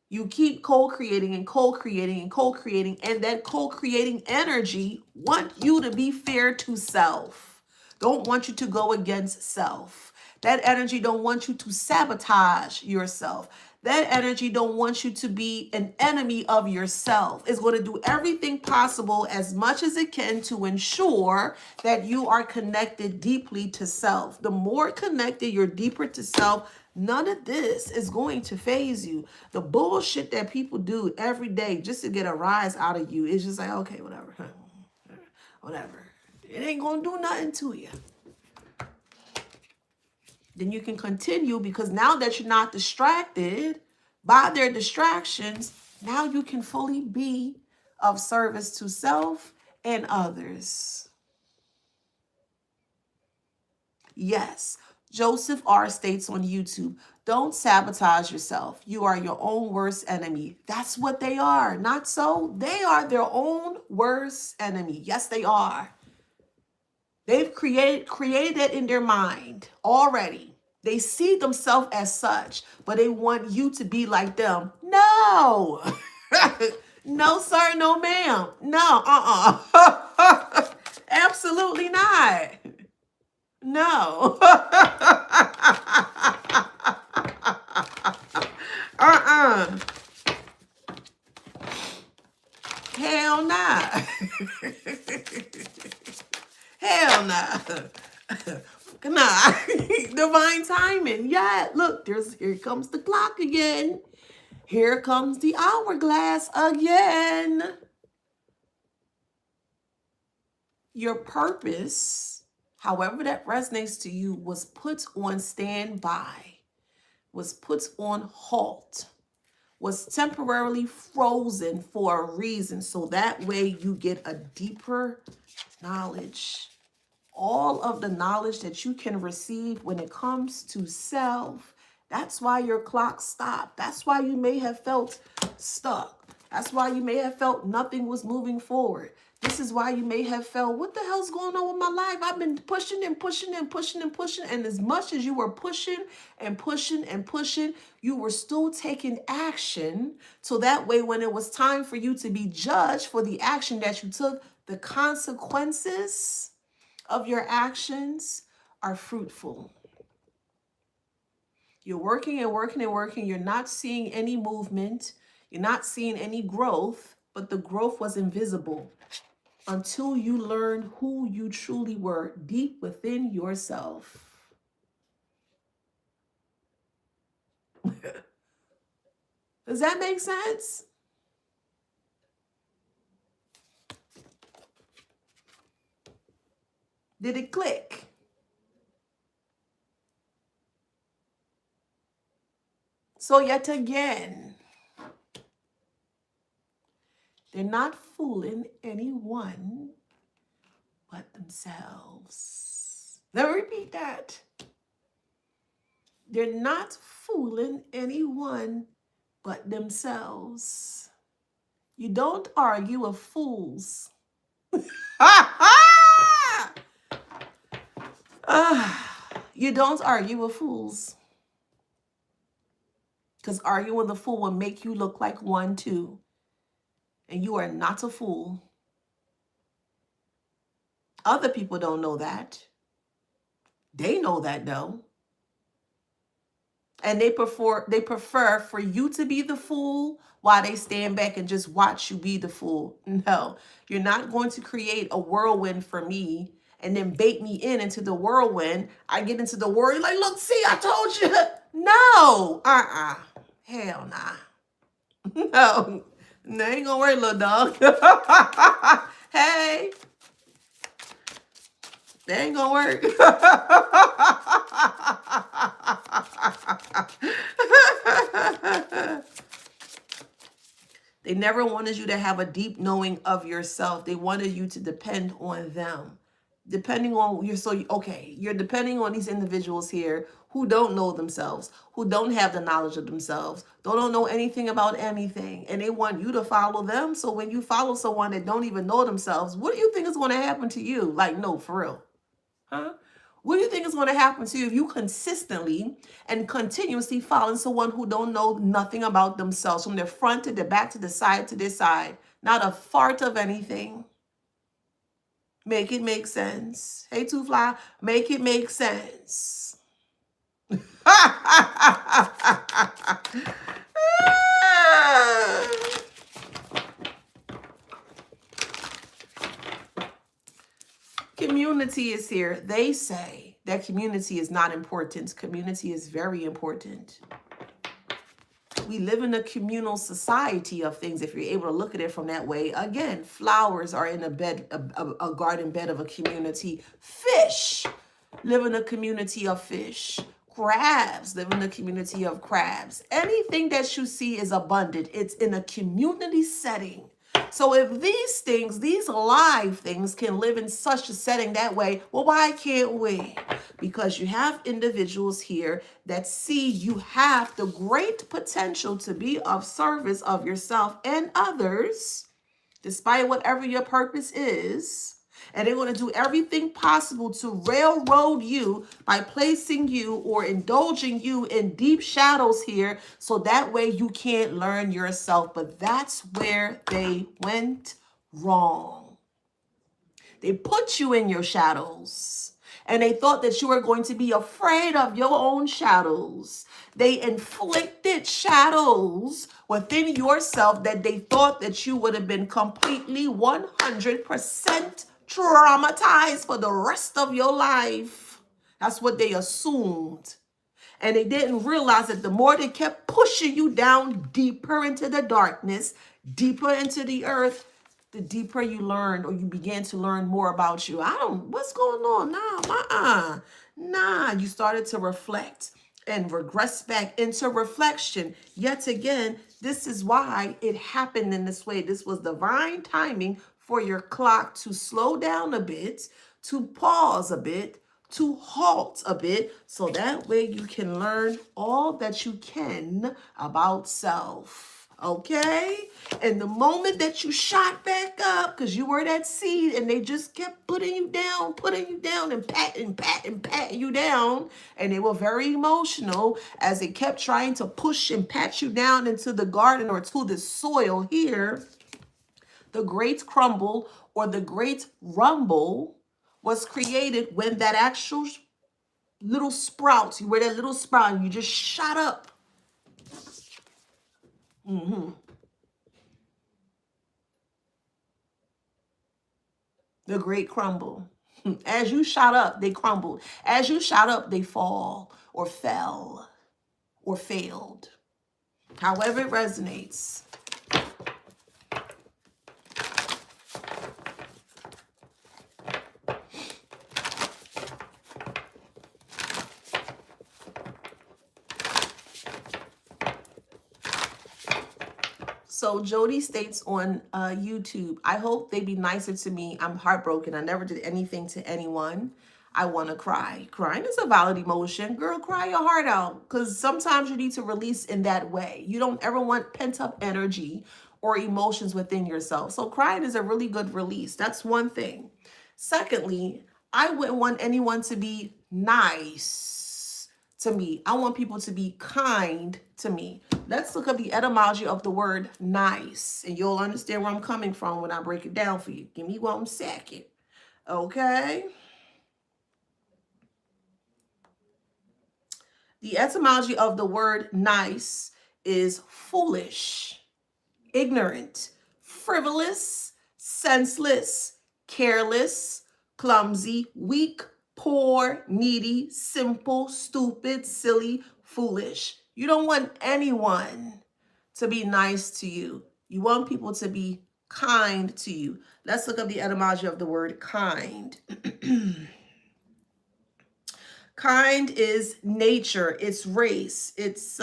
You keep co-creating and co-creating and co-creating, and that co-creating energy want you to be fair to self. Don't want you to go against self. That energy don't want you to sabotage yourself. That energy don't want you to be an enemy of yourself. It's going to do everything possible as much as it can to ensure that you are connected deeply to self. The more connected you're deeper to self, none of this is going to phase you. The bullshit that people do every day just to get a rise out of you is just like, okay, whatever. Whatever. It ain't going to do nothing to you. Then you can continue, because now that you're not distracted by their distractions, now you can fully be of service to self and others. Yes. Joseph R. states on YouTube, don't sabotage yourself. You are your own worst enemy. That's what they are. Not so. They are their own worst enemy. Yes, they are. They've created it in their mind already. They see themselves as such, but they want you to be like them. No. No, sir. No, ma'am. No. Absolutely not. No. Hell nah. Hell nah. Nah. Divine timing. Yeah, look, here comes the clock again. Here comes the hourglass again. Your purpose, however that resonates to you, was put on standby, was put on halt, was temporarily frozen for a reason. So that way you get a deeper knowledge. All of the knowledge that you can receive when it comes to self. That's why your clock stopped. That's why you may have felt stuck. That's why you may have felt nothing was moving forward. This is why you may have felt, what the hell's going on with my life? I've been pushing and pushing and pushing and pushing. And as much as you were pushing and pushing and pushing, you were still taking action. So that way, when it was time for you to be judged for the action that you took, the consequences of your actions are fruitful. You're working and working and working. You're not seeing any movement. You're not seeing any growth, but the growth was invisible until you learned who you truly were deep within yourself. Does that make sense? Did it click? So yet again, they're not fooling anyone but themselves. Let me repeat that. They're not fooling anyone but themselves. You don't argue with fools. You don't argue with fools. Because arguing with a fool will make you look like one too. And you are not a fool. Other people don't know that. They know that though. And they prefer for you to be the fool while they stand back and just watch you be the fool. No, you're not going to create a whirlwind for me and then bait me into the whirlwind. I get into the whirlwind like, look, see, I told you. No, hell nah. No, that ain't gonna work, little dog. Hey, that ain't gonna work. They never wanted you to have a deep knowing of yourself. They wanted you to depend on them. Depending on you're depending on these individuals here who don't know themselves, who don't have the knowledge of themselves, don't know anything about anything, and they want you to follow them. So when you follow someone that don't even know themselves, what do you think is going to happen to you? Like, no, for real. Huh? What do you think is going to happen to you if you consistently and continuously follow someone who don't know nothing about themselves, from their front to their back to the side to this side, not a fart of anything? Make it make sense. Hey, Two Fly, make it make sense. Community is here. They say that community is not important. Community is very important. We live in a communal society of things, if you're able to look at it from that way. Again, flowers are in a garden bed of a community. Fish live in a community of fish. Crabs live in a community of crabs. Anything that you see is abundant. It's in a community setting. So if these things, these live things can live in such a setting that way, well, why can't we? Because you have individuals here that see you have the great potential to be of service of yourself and others, despite whatever your purpose is. And they're going to do everything possible to railroad you by placing you or indulging you in deep shadows here, so that way you can't learn yourself. But that's where they went wrong. They put you in your shadows, and they thought that you were going to be afraid of your own shadows. They inflicted shadows within yourself that they thought that you would have been completely 100% traumatized for the rest of your life. That's what they assumed. And they didn't realize that the more they kept pushing you down deeper into the darkness, deeper into the earth, the deeper you learn, or you began to learn more about you. What's going on? Nah. You started to reflect and regress back into reflection. Yet again, this is why it happened in this way. This was divine timing for your clock to slow down a bit, to pause a bit, to halt a bit, so that way you can learn all that you can about self. Okay? And the moment that you shot back up, because you were that seed and they just kept putting you down and patting you down, and they were very emotional as they kept trying to push and pat you down into the garden or to the soil here, the great crumble or the great rumble was created when that actual little sprout, you were that little sprout and you just shot up. The great crumble. As you shot up, they crumbled. As you shot up, they fall or fell or failed. However it resonates. So Jody states on YouTube, I hope they be nicer to me. I'm heartbroken. I never did anything to anyone. I want to cry. Crying is a valid emotion. Girl, cry your heart out, because sometimes you need to release in that way. You don't ever want pent up energy or emotions within yourself. So crying is a really good release. That's one thing. Secondly, I wouldn't want anyone to be nice to me. I want people to be kind to me. Let's look up the etymology of the word nice, and you'll understand where I'm coming from when I break it down for you. Give me 1 second. Okay. The etymology of the word nice is foolish, ignorant, frivolous, senseless, careless, clumsy, weak, poor, needy, simple, stupid, silly, foolish. You don't want anyone to be nice to you. You want people to be kind to you. Let's look up the etymology of the word kind. Kind is nature, it's race, it's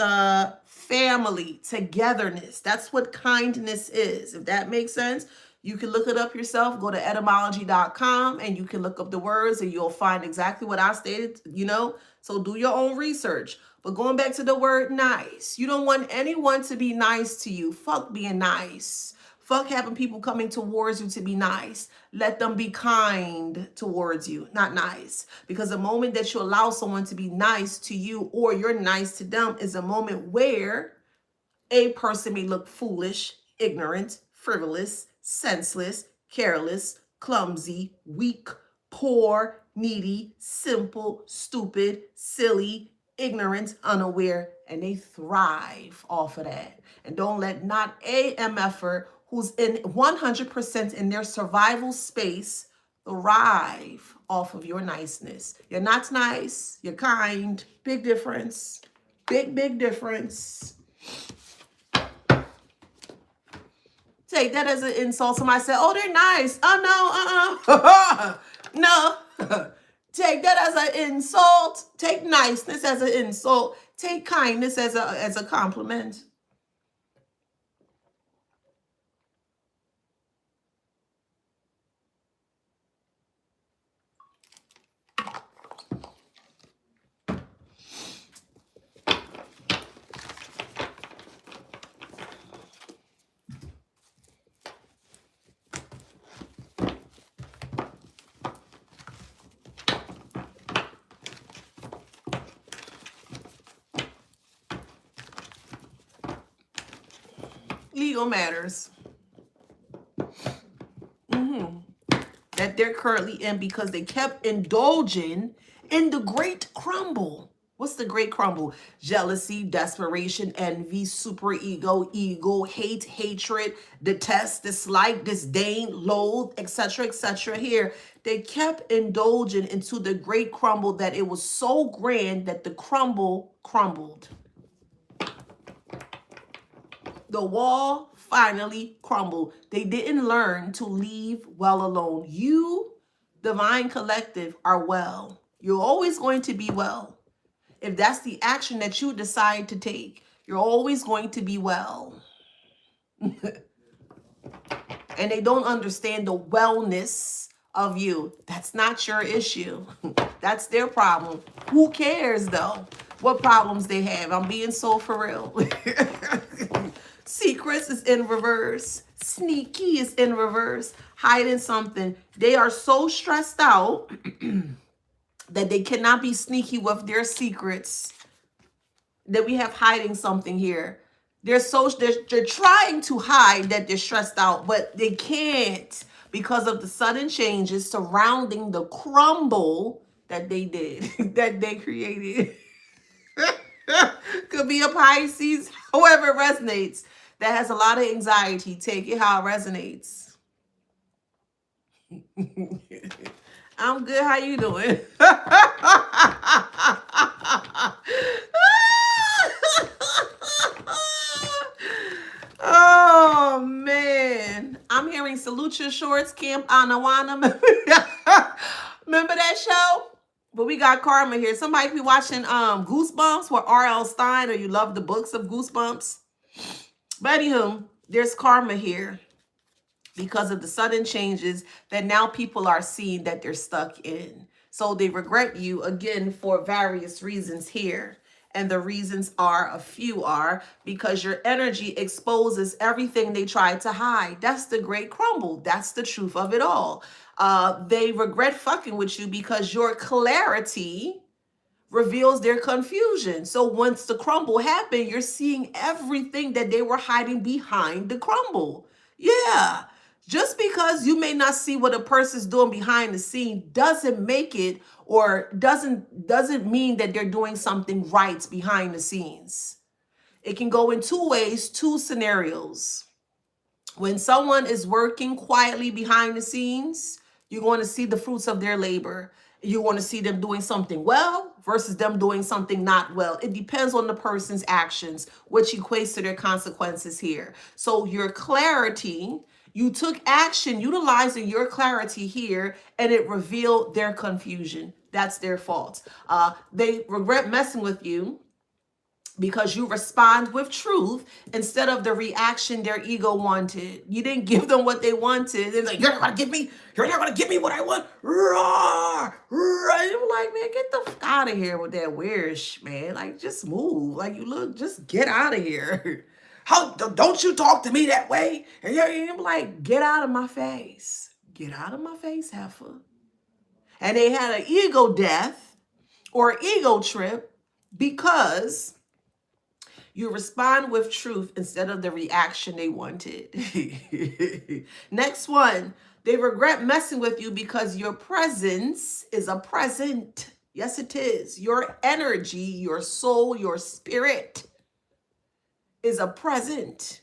family, togetherness. That's what kindness is. If that makes sense, you can look it up yourself. Go to etymology.com and you can look up the words and you'll find exactly what I stated, So do your own research. But going back to the word nice, you don't want anyone to be nice to you. Fuck being nice. Fuck having people coming towards you to be nice. Let them be kind towards you, not nice. Because the moment that you allow someone to be nice to you or you're nice to them is a moment where a person may look foolish, ignorant, frivolous, senseless, careless, clumsy, weak, poor, needy, simple, stupid, silly, ignorant, unaware, and they thrive off of that. And don't let not a MFer who's in 100% in their survival space thrive off of your niceness. You're not nice, you're kind. Big difference. Big difference. Take that as an insult. Somebody said, oh, they're nice. Oh, no, no. Take that as an insult. Take niceness as an insult. Take kindness as a compliment. Legal matters that they're currently in because they kept indulging in the great crumble. What's the great crumble? Jealousy, desperation, envy, ego, hate, hatred, detest, dislike, disdain, loathe, etc. Here, they kept indulging into the great crumble that it was so grand that the crumble crumbled. The wall finally crumbled. They didn't learn to leave well alone. You, Divine Collective, are well. You're always going to be well. If that's the action that you decide to take, you're always going to be well. And they don't understand the wellness of you. That's not your issue. That's their problem. Who cares, though, what problems they have? I'm being so for real. Secrets is in reverse. Sneaky is in reverse. Hiding something. They are so stressed out that they cannot be sneaky with their secrets. That we have hiding something here. They're trying to hide that they're stressed out, but they can't because of the sudden changes surrounding the crumble that they did, that they created. Could be a Pisces, however it resonates. That has a lot of anxiety. Take it how it resonates. I'm good. How you doing? Oh, man. I'm hearing Salute Your Shorts, Camp Anawana. Remember that show? But we got karma here. Somebody be watching Goosebumps with R.L. Stein, or you love the books of Goosebumps. But anywho, there's karma here because of the sudden changes that now people are seeing that they're stuck in. So they regret you again for various reasons here. And the reasons are, a few are, because your energy exposes everything they tried to hide. That's the great crumble. That's the truth of it all. They regret fucking with you because your clarity reveals their confusion. So once the crumble happened, you're seeing everything that they were hiding behind the crumble. Yeah. Just because you may not see what a person's doing behind the scene doesn't make it, or doesn't mean that they're doing something right behind the scenes. It can go in two ways, two scenarios. When someone is working quietly behind the scenes, you're going to see the fruits of their labor. You want to see them doing something well versus them doing something not well. It depends on the person's actions, which equates to their consequences here. So your clarity, you took action utilizing your clarity here, and it revealed their confusion. That's their fault. They regret messing with you because you respond with truth instead of the reaction their ego wanted. You didn't give them what they wanted. They're like, you're not gonna give me what I want. Roar, roar. You're like, man, get the fuck out of here with that weird man. Like, just move. Like, you look, just get out of here. How don't you talk to me that way? And you're like, get out of my face. Get out of my face, heifer. And they had an ego death or ego trip because you respond with truth instead of the reaction they wanted. Next one, they regret messing with you because your presence is a present. Yes, it is. Your energy, your soul, your spirit is a present.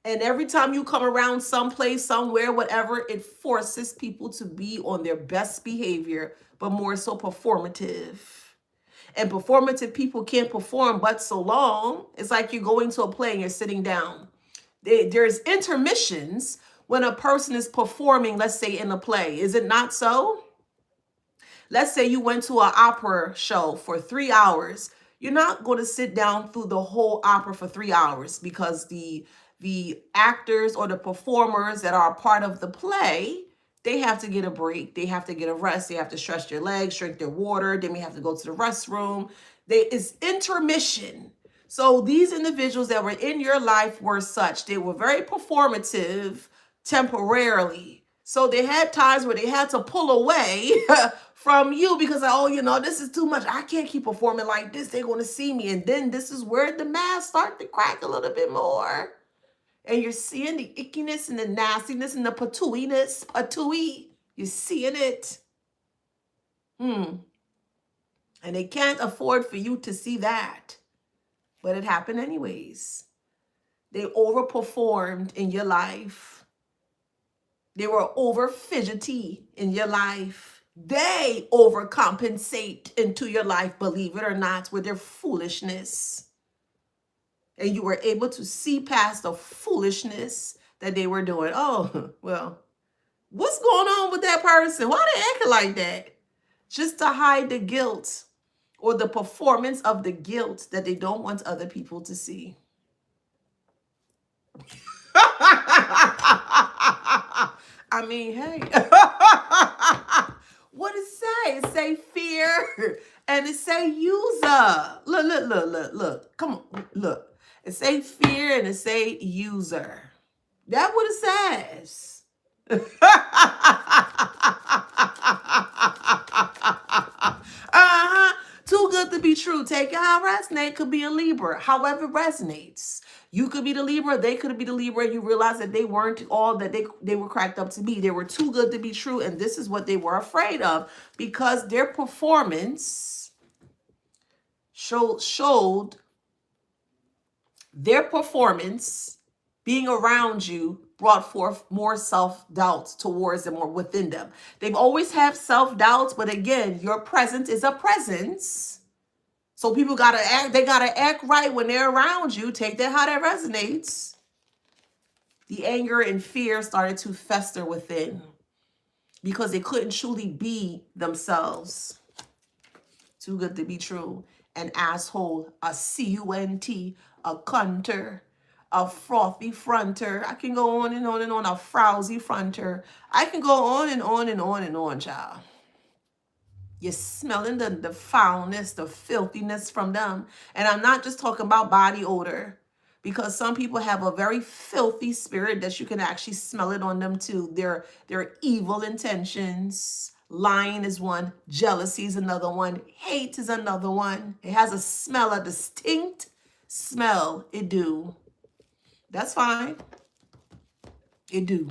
And every time you come around someplace, somewhere, whatever, it forces people to be on their best behavior, but more so performative. And performative people can't perform but so long. It's like you're going to a play and you're sitting down. There's intermissions when a person is performing, let's say in a play. Is it not so? Let's say you went to an opera show for 3 hours. You're not going to sit down through the whole opera for 3 hours because the actors or the performers that are a part of the play, they have to get a break. They have to get a rest. They have to stretch their legs, drink their water. They may have to go to the restroom. It's intermission. So these individuals that were in your life were such. They were very performative temporarily. So they had times where they had to pull away from you because, oh, this is too much. I can't keep performing like this. They're going to see me. And then this is where the mask start to crack a little bit more. And you're seeing the ickiness and the nastiness and the patooey. You're seeing it. And they can't afford for you to see that. But it happened anyways. They overperformed in your life. They were over fidgety in your life. They overcompensate into your life, believe it or not, with their foolishness. And you were able to see past the foolishness that they were doing. Oh, well, what's going on with that person? Why they acting like that? Just to hide the guilt or the performance of the guilt that they don't want other people to see. I mean, hey. What it say? It say fear and it say user. Look. Come on, look. It say fear and it say user. That's what it says. Too good to be true. Take it how it resonates. Could be a Libra. However it resonates. You could be the Libra. They could be the Libra. And you realize that they weren't all that they were cracked up to be. They were too good to be true. And this is what they were afraid of. Because their performance showed their performance being around you brought forth more self-doubts towards them or within them. They've always had self-doubts, but again, your presence is a presence. So people they gotta act right when they're around you. Take that how that resonates. The anger and fear started to fester within because they couldn't truly be themselves. Too good to be true. An asshole, a cunt, a cunter, a frothy fronter. I can go on and on and on. A frowsy fronter. I can go on and on and on and on, child. You're smelling the foulness, the filthiness from them. And I'm not just talking about body odor, because some people have a very filthy spirit that you can actually smell it on them too. Their evil intentions. Lying is one. Jealousy is another one. Hate is another one. It has a smell, a distinct smell. It do. That's fine. It do.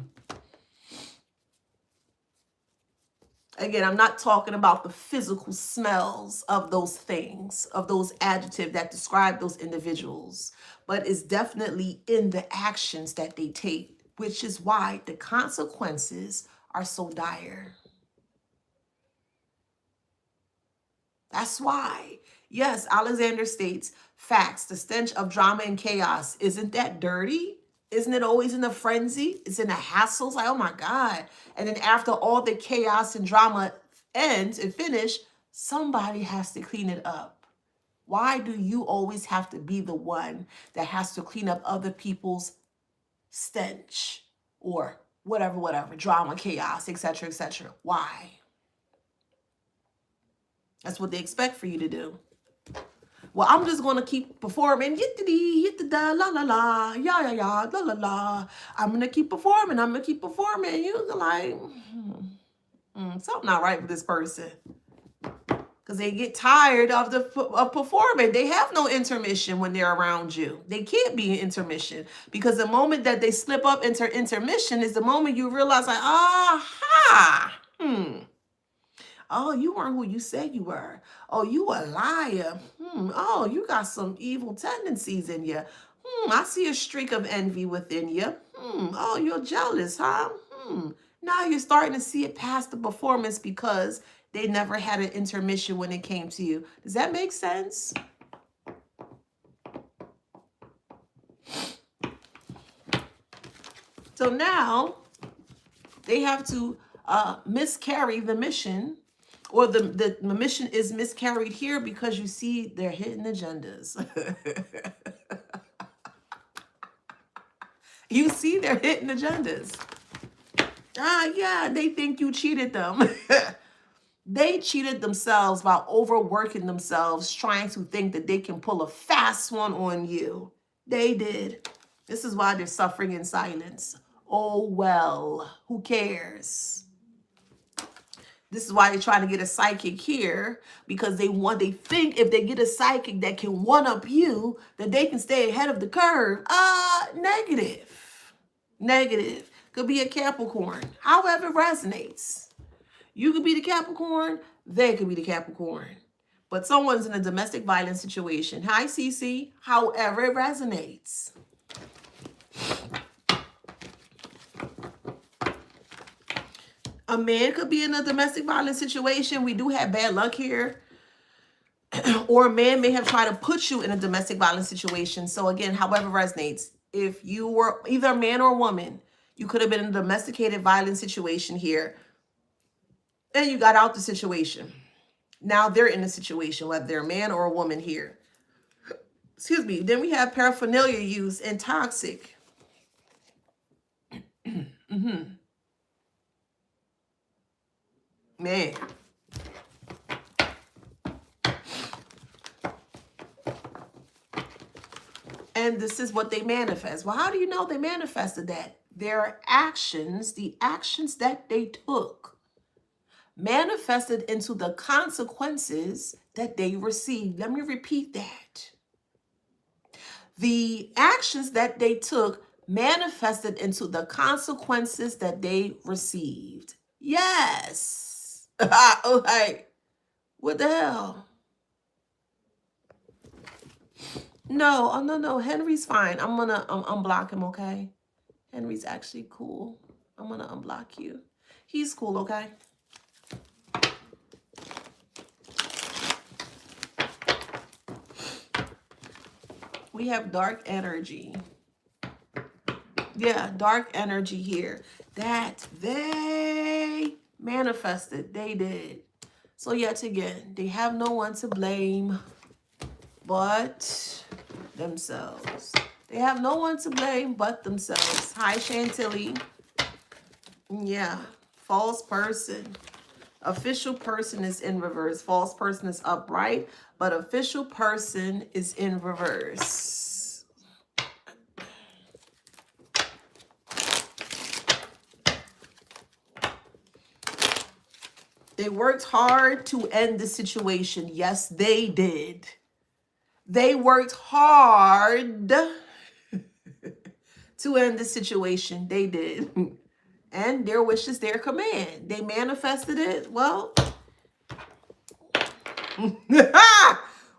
Again, I'm not talking about the physical smells of those things, of those adjectives that describe those individuals, but it's definitely in the actions that they take, which is why the consequences are so dire. That's why. Yes, Alexander states, facts, the stench of drama and chaos. Isn't that dirty? Isn't it always in a frenzy? It's in a hassle. It's like, oh my God. And then after all the chaos and drama ends and finish, somebody has to clean it up. Why do you always have to be the one that has to clean up other people's stench or whatever, drama, chaos, etc., etc.? Why? That's what they expect for you to do. Well, I'm just going to keep performing. La la la, ya, la la la. I'm going to keep performing. I'm going to keep performing. You're like, something not right with this person. Because they get tired of performing. They have no intermission when they're around you. They can't be in intermission. Because the moment that they slip up into intermission is the moment you realize, like, aha, oh, you weren't who you said you were. Oh, you a liar. Oh, you got some evil tendencies in you. I see a streak of envy within you. Oh, you're jealous, huh? Now you're starting to see it past the performance because they never had an intermission when it came to you. Does that make sense? So now they have to miscarry the mission, or the mission is miscarried here because you see their hidden agendas. You see their hidden agendas. Yeah, they think you cheated them. They cheated themselves by overworking themselves, trying to think that they can pull a fast one on you. They did. This is why they're suffering in silence. Oh, well, who cares? This is why they're trying to get a psychic here, because they think if they get a psychic that can one-up you, that they can stay ahead of the curve. Negative. Could be a Capricorn. However it resonates. You could be the Capricorn, they could be the Capricorn. But someone's in a domestic violence situation. Hi, Cece. However it resonates. A man could be in a domestic violence situation. We do have bad luck here. Or a man may have tried to put you in a domestic violence situation. So again, however resonates. If you were either a man or a woman, you could have been in a domesticated violence situation here. And you got out the situation. Now they're in a situation, whether they're a man or a woman here. Excuse me. Then we have paraphernalia use and toxic. Man. And this is what they manifest. Well, how do you know they manifested that? Their actions, the actions that they took, manifested into the consequences that they received. Let me repeat that. The actions that they took manifested into the consequences that they received. Yes. Okay. What the hell? No, oh no. Henry's fine. I'm gonna unblock him, okay? Henry's actually cool. I'm gonna unblock you. He's cool, okay? We have dark energy. Yeah, dark energy here. That they manifested. They did. So yet again, they have no one to blame but themselves. They have no one to blame but themselves. Hi, Chantilly. Yeah, false person. Official person is in reverse. False person is upright, but official person is in reverse. They worked hard to end the situation. Yes, they did. They worked hard to end the situation. They did. And their wish is their command. They manifested it. Well,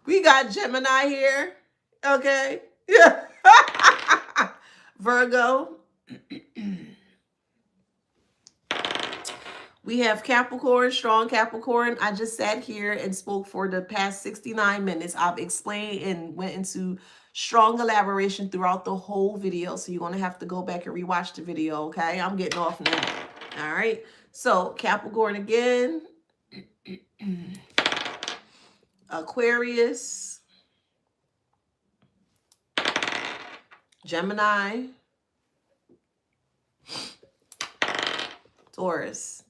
we got Gemini here. Okay. Yeah. Virgo. We have Capricorn, strong Capricorn. I just sat here and spoke for the past 69 minutes. I've explained and went into strong elaboration throughout the whole video. So you're going to have to go back and rewatch the video, okay? I'm getting off now. All right. So Capricorn again. Aquarius. Gemini. Taurus.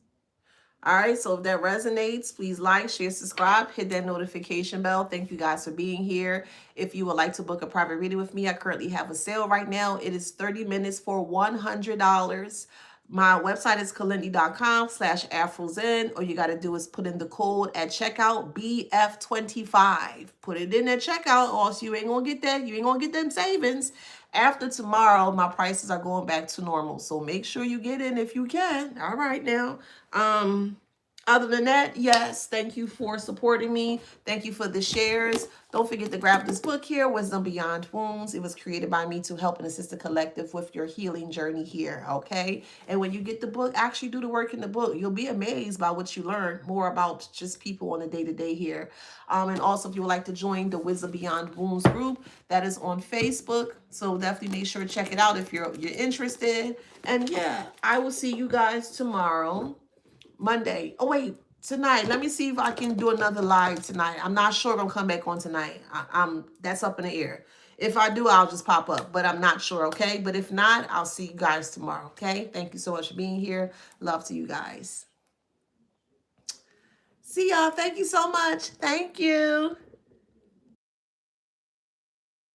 All right, so if that resonates, please like, share, subscribe, hit that notification bell. Thank you guys for being here. If you would like to book a private reading with me, I currently have a sale right now. It is 30 minutes for $100. My website is kalindi.com/afrozen. All you got to do is put in the code at checkout BF25. Put it in at checkout, or else you ain't going to get that. You ain't going to get them savings. After tomorrow, my prices are going back to normal. So make sure you get in if you can. All right now. Other than that, yes, thank you for supporting me. Thank you for the shares. Don't forget to grab this book here, Wisdom Beyond Wounds. It was created by me to help and assist the collective with your healing journey here, okay? And when you get the book, actually do the work in the book. You'll be amazed by what you learn more about just people on a day-to-day here. And also, if you would like to join the Wisdom Beyond Wounds group, that is on Facebook. So definitely make sure to check it out if you're interested. And yeah, I will see you guys tomorrow. Monday. Oh wait, tonight. Let me see if I can do another live tonight. I'm not sure if I'm coming back on tonight. I'm that's up in the air. If I do, I'll just pop up, but I'm not sure, okay? But if not, I'll see you guys tomorrow, okay? Thank you so much for being here. Love to you guys. See y'all. Thank you so much. Thank you.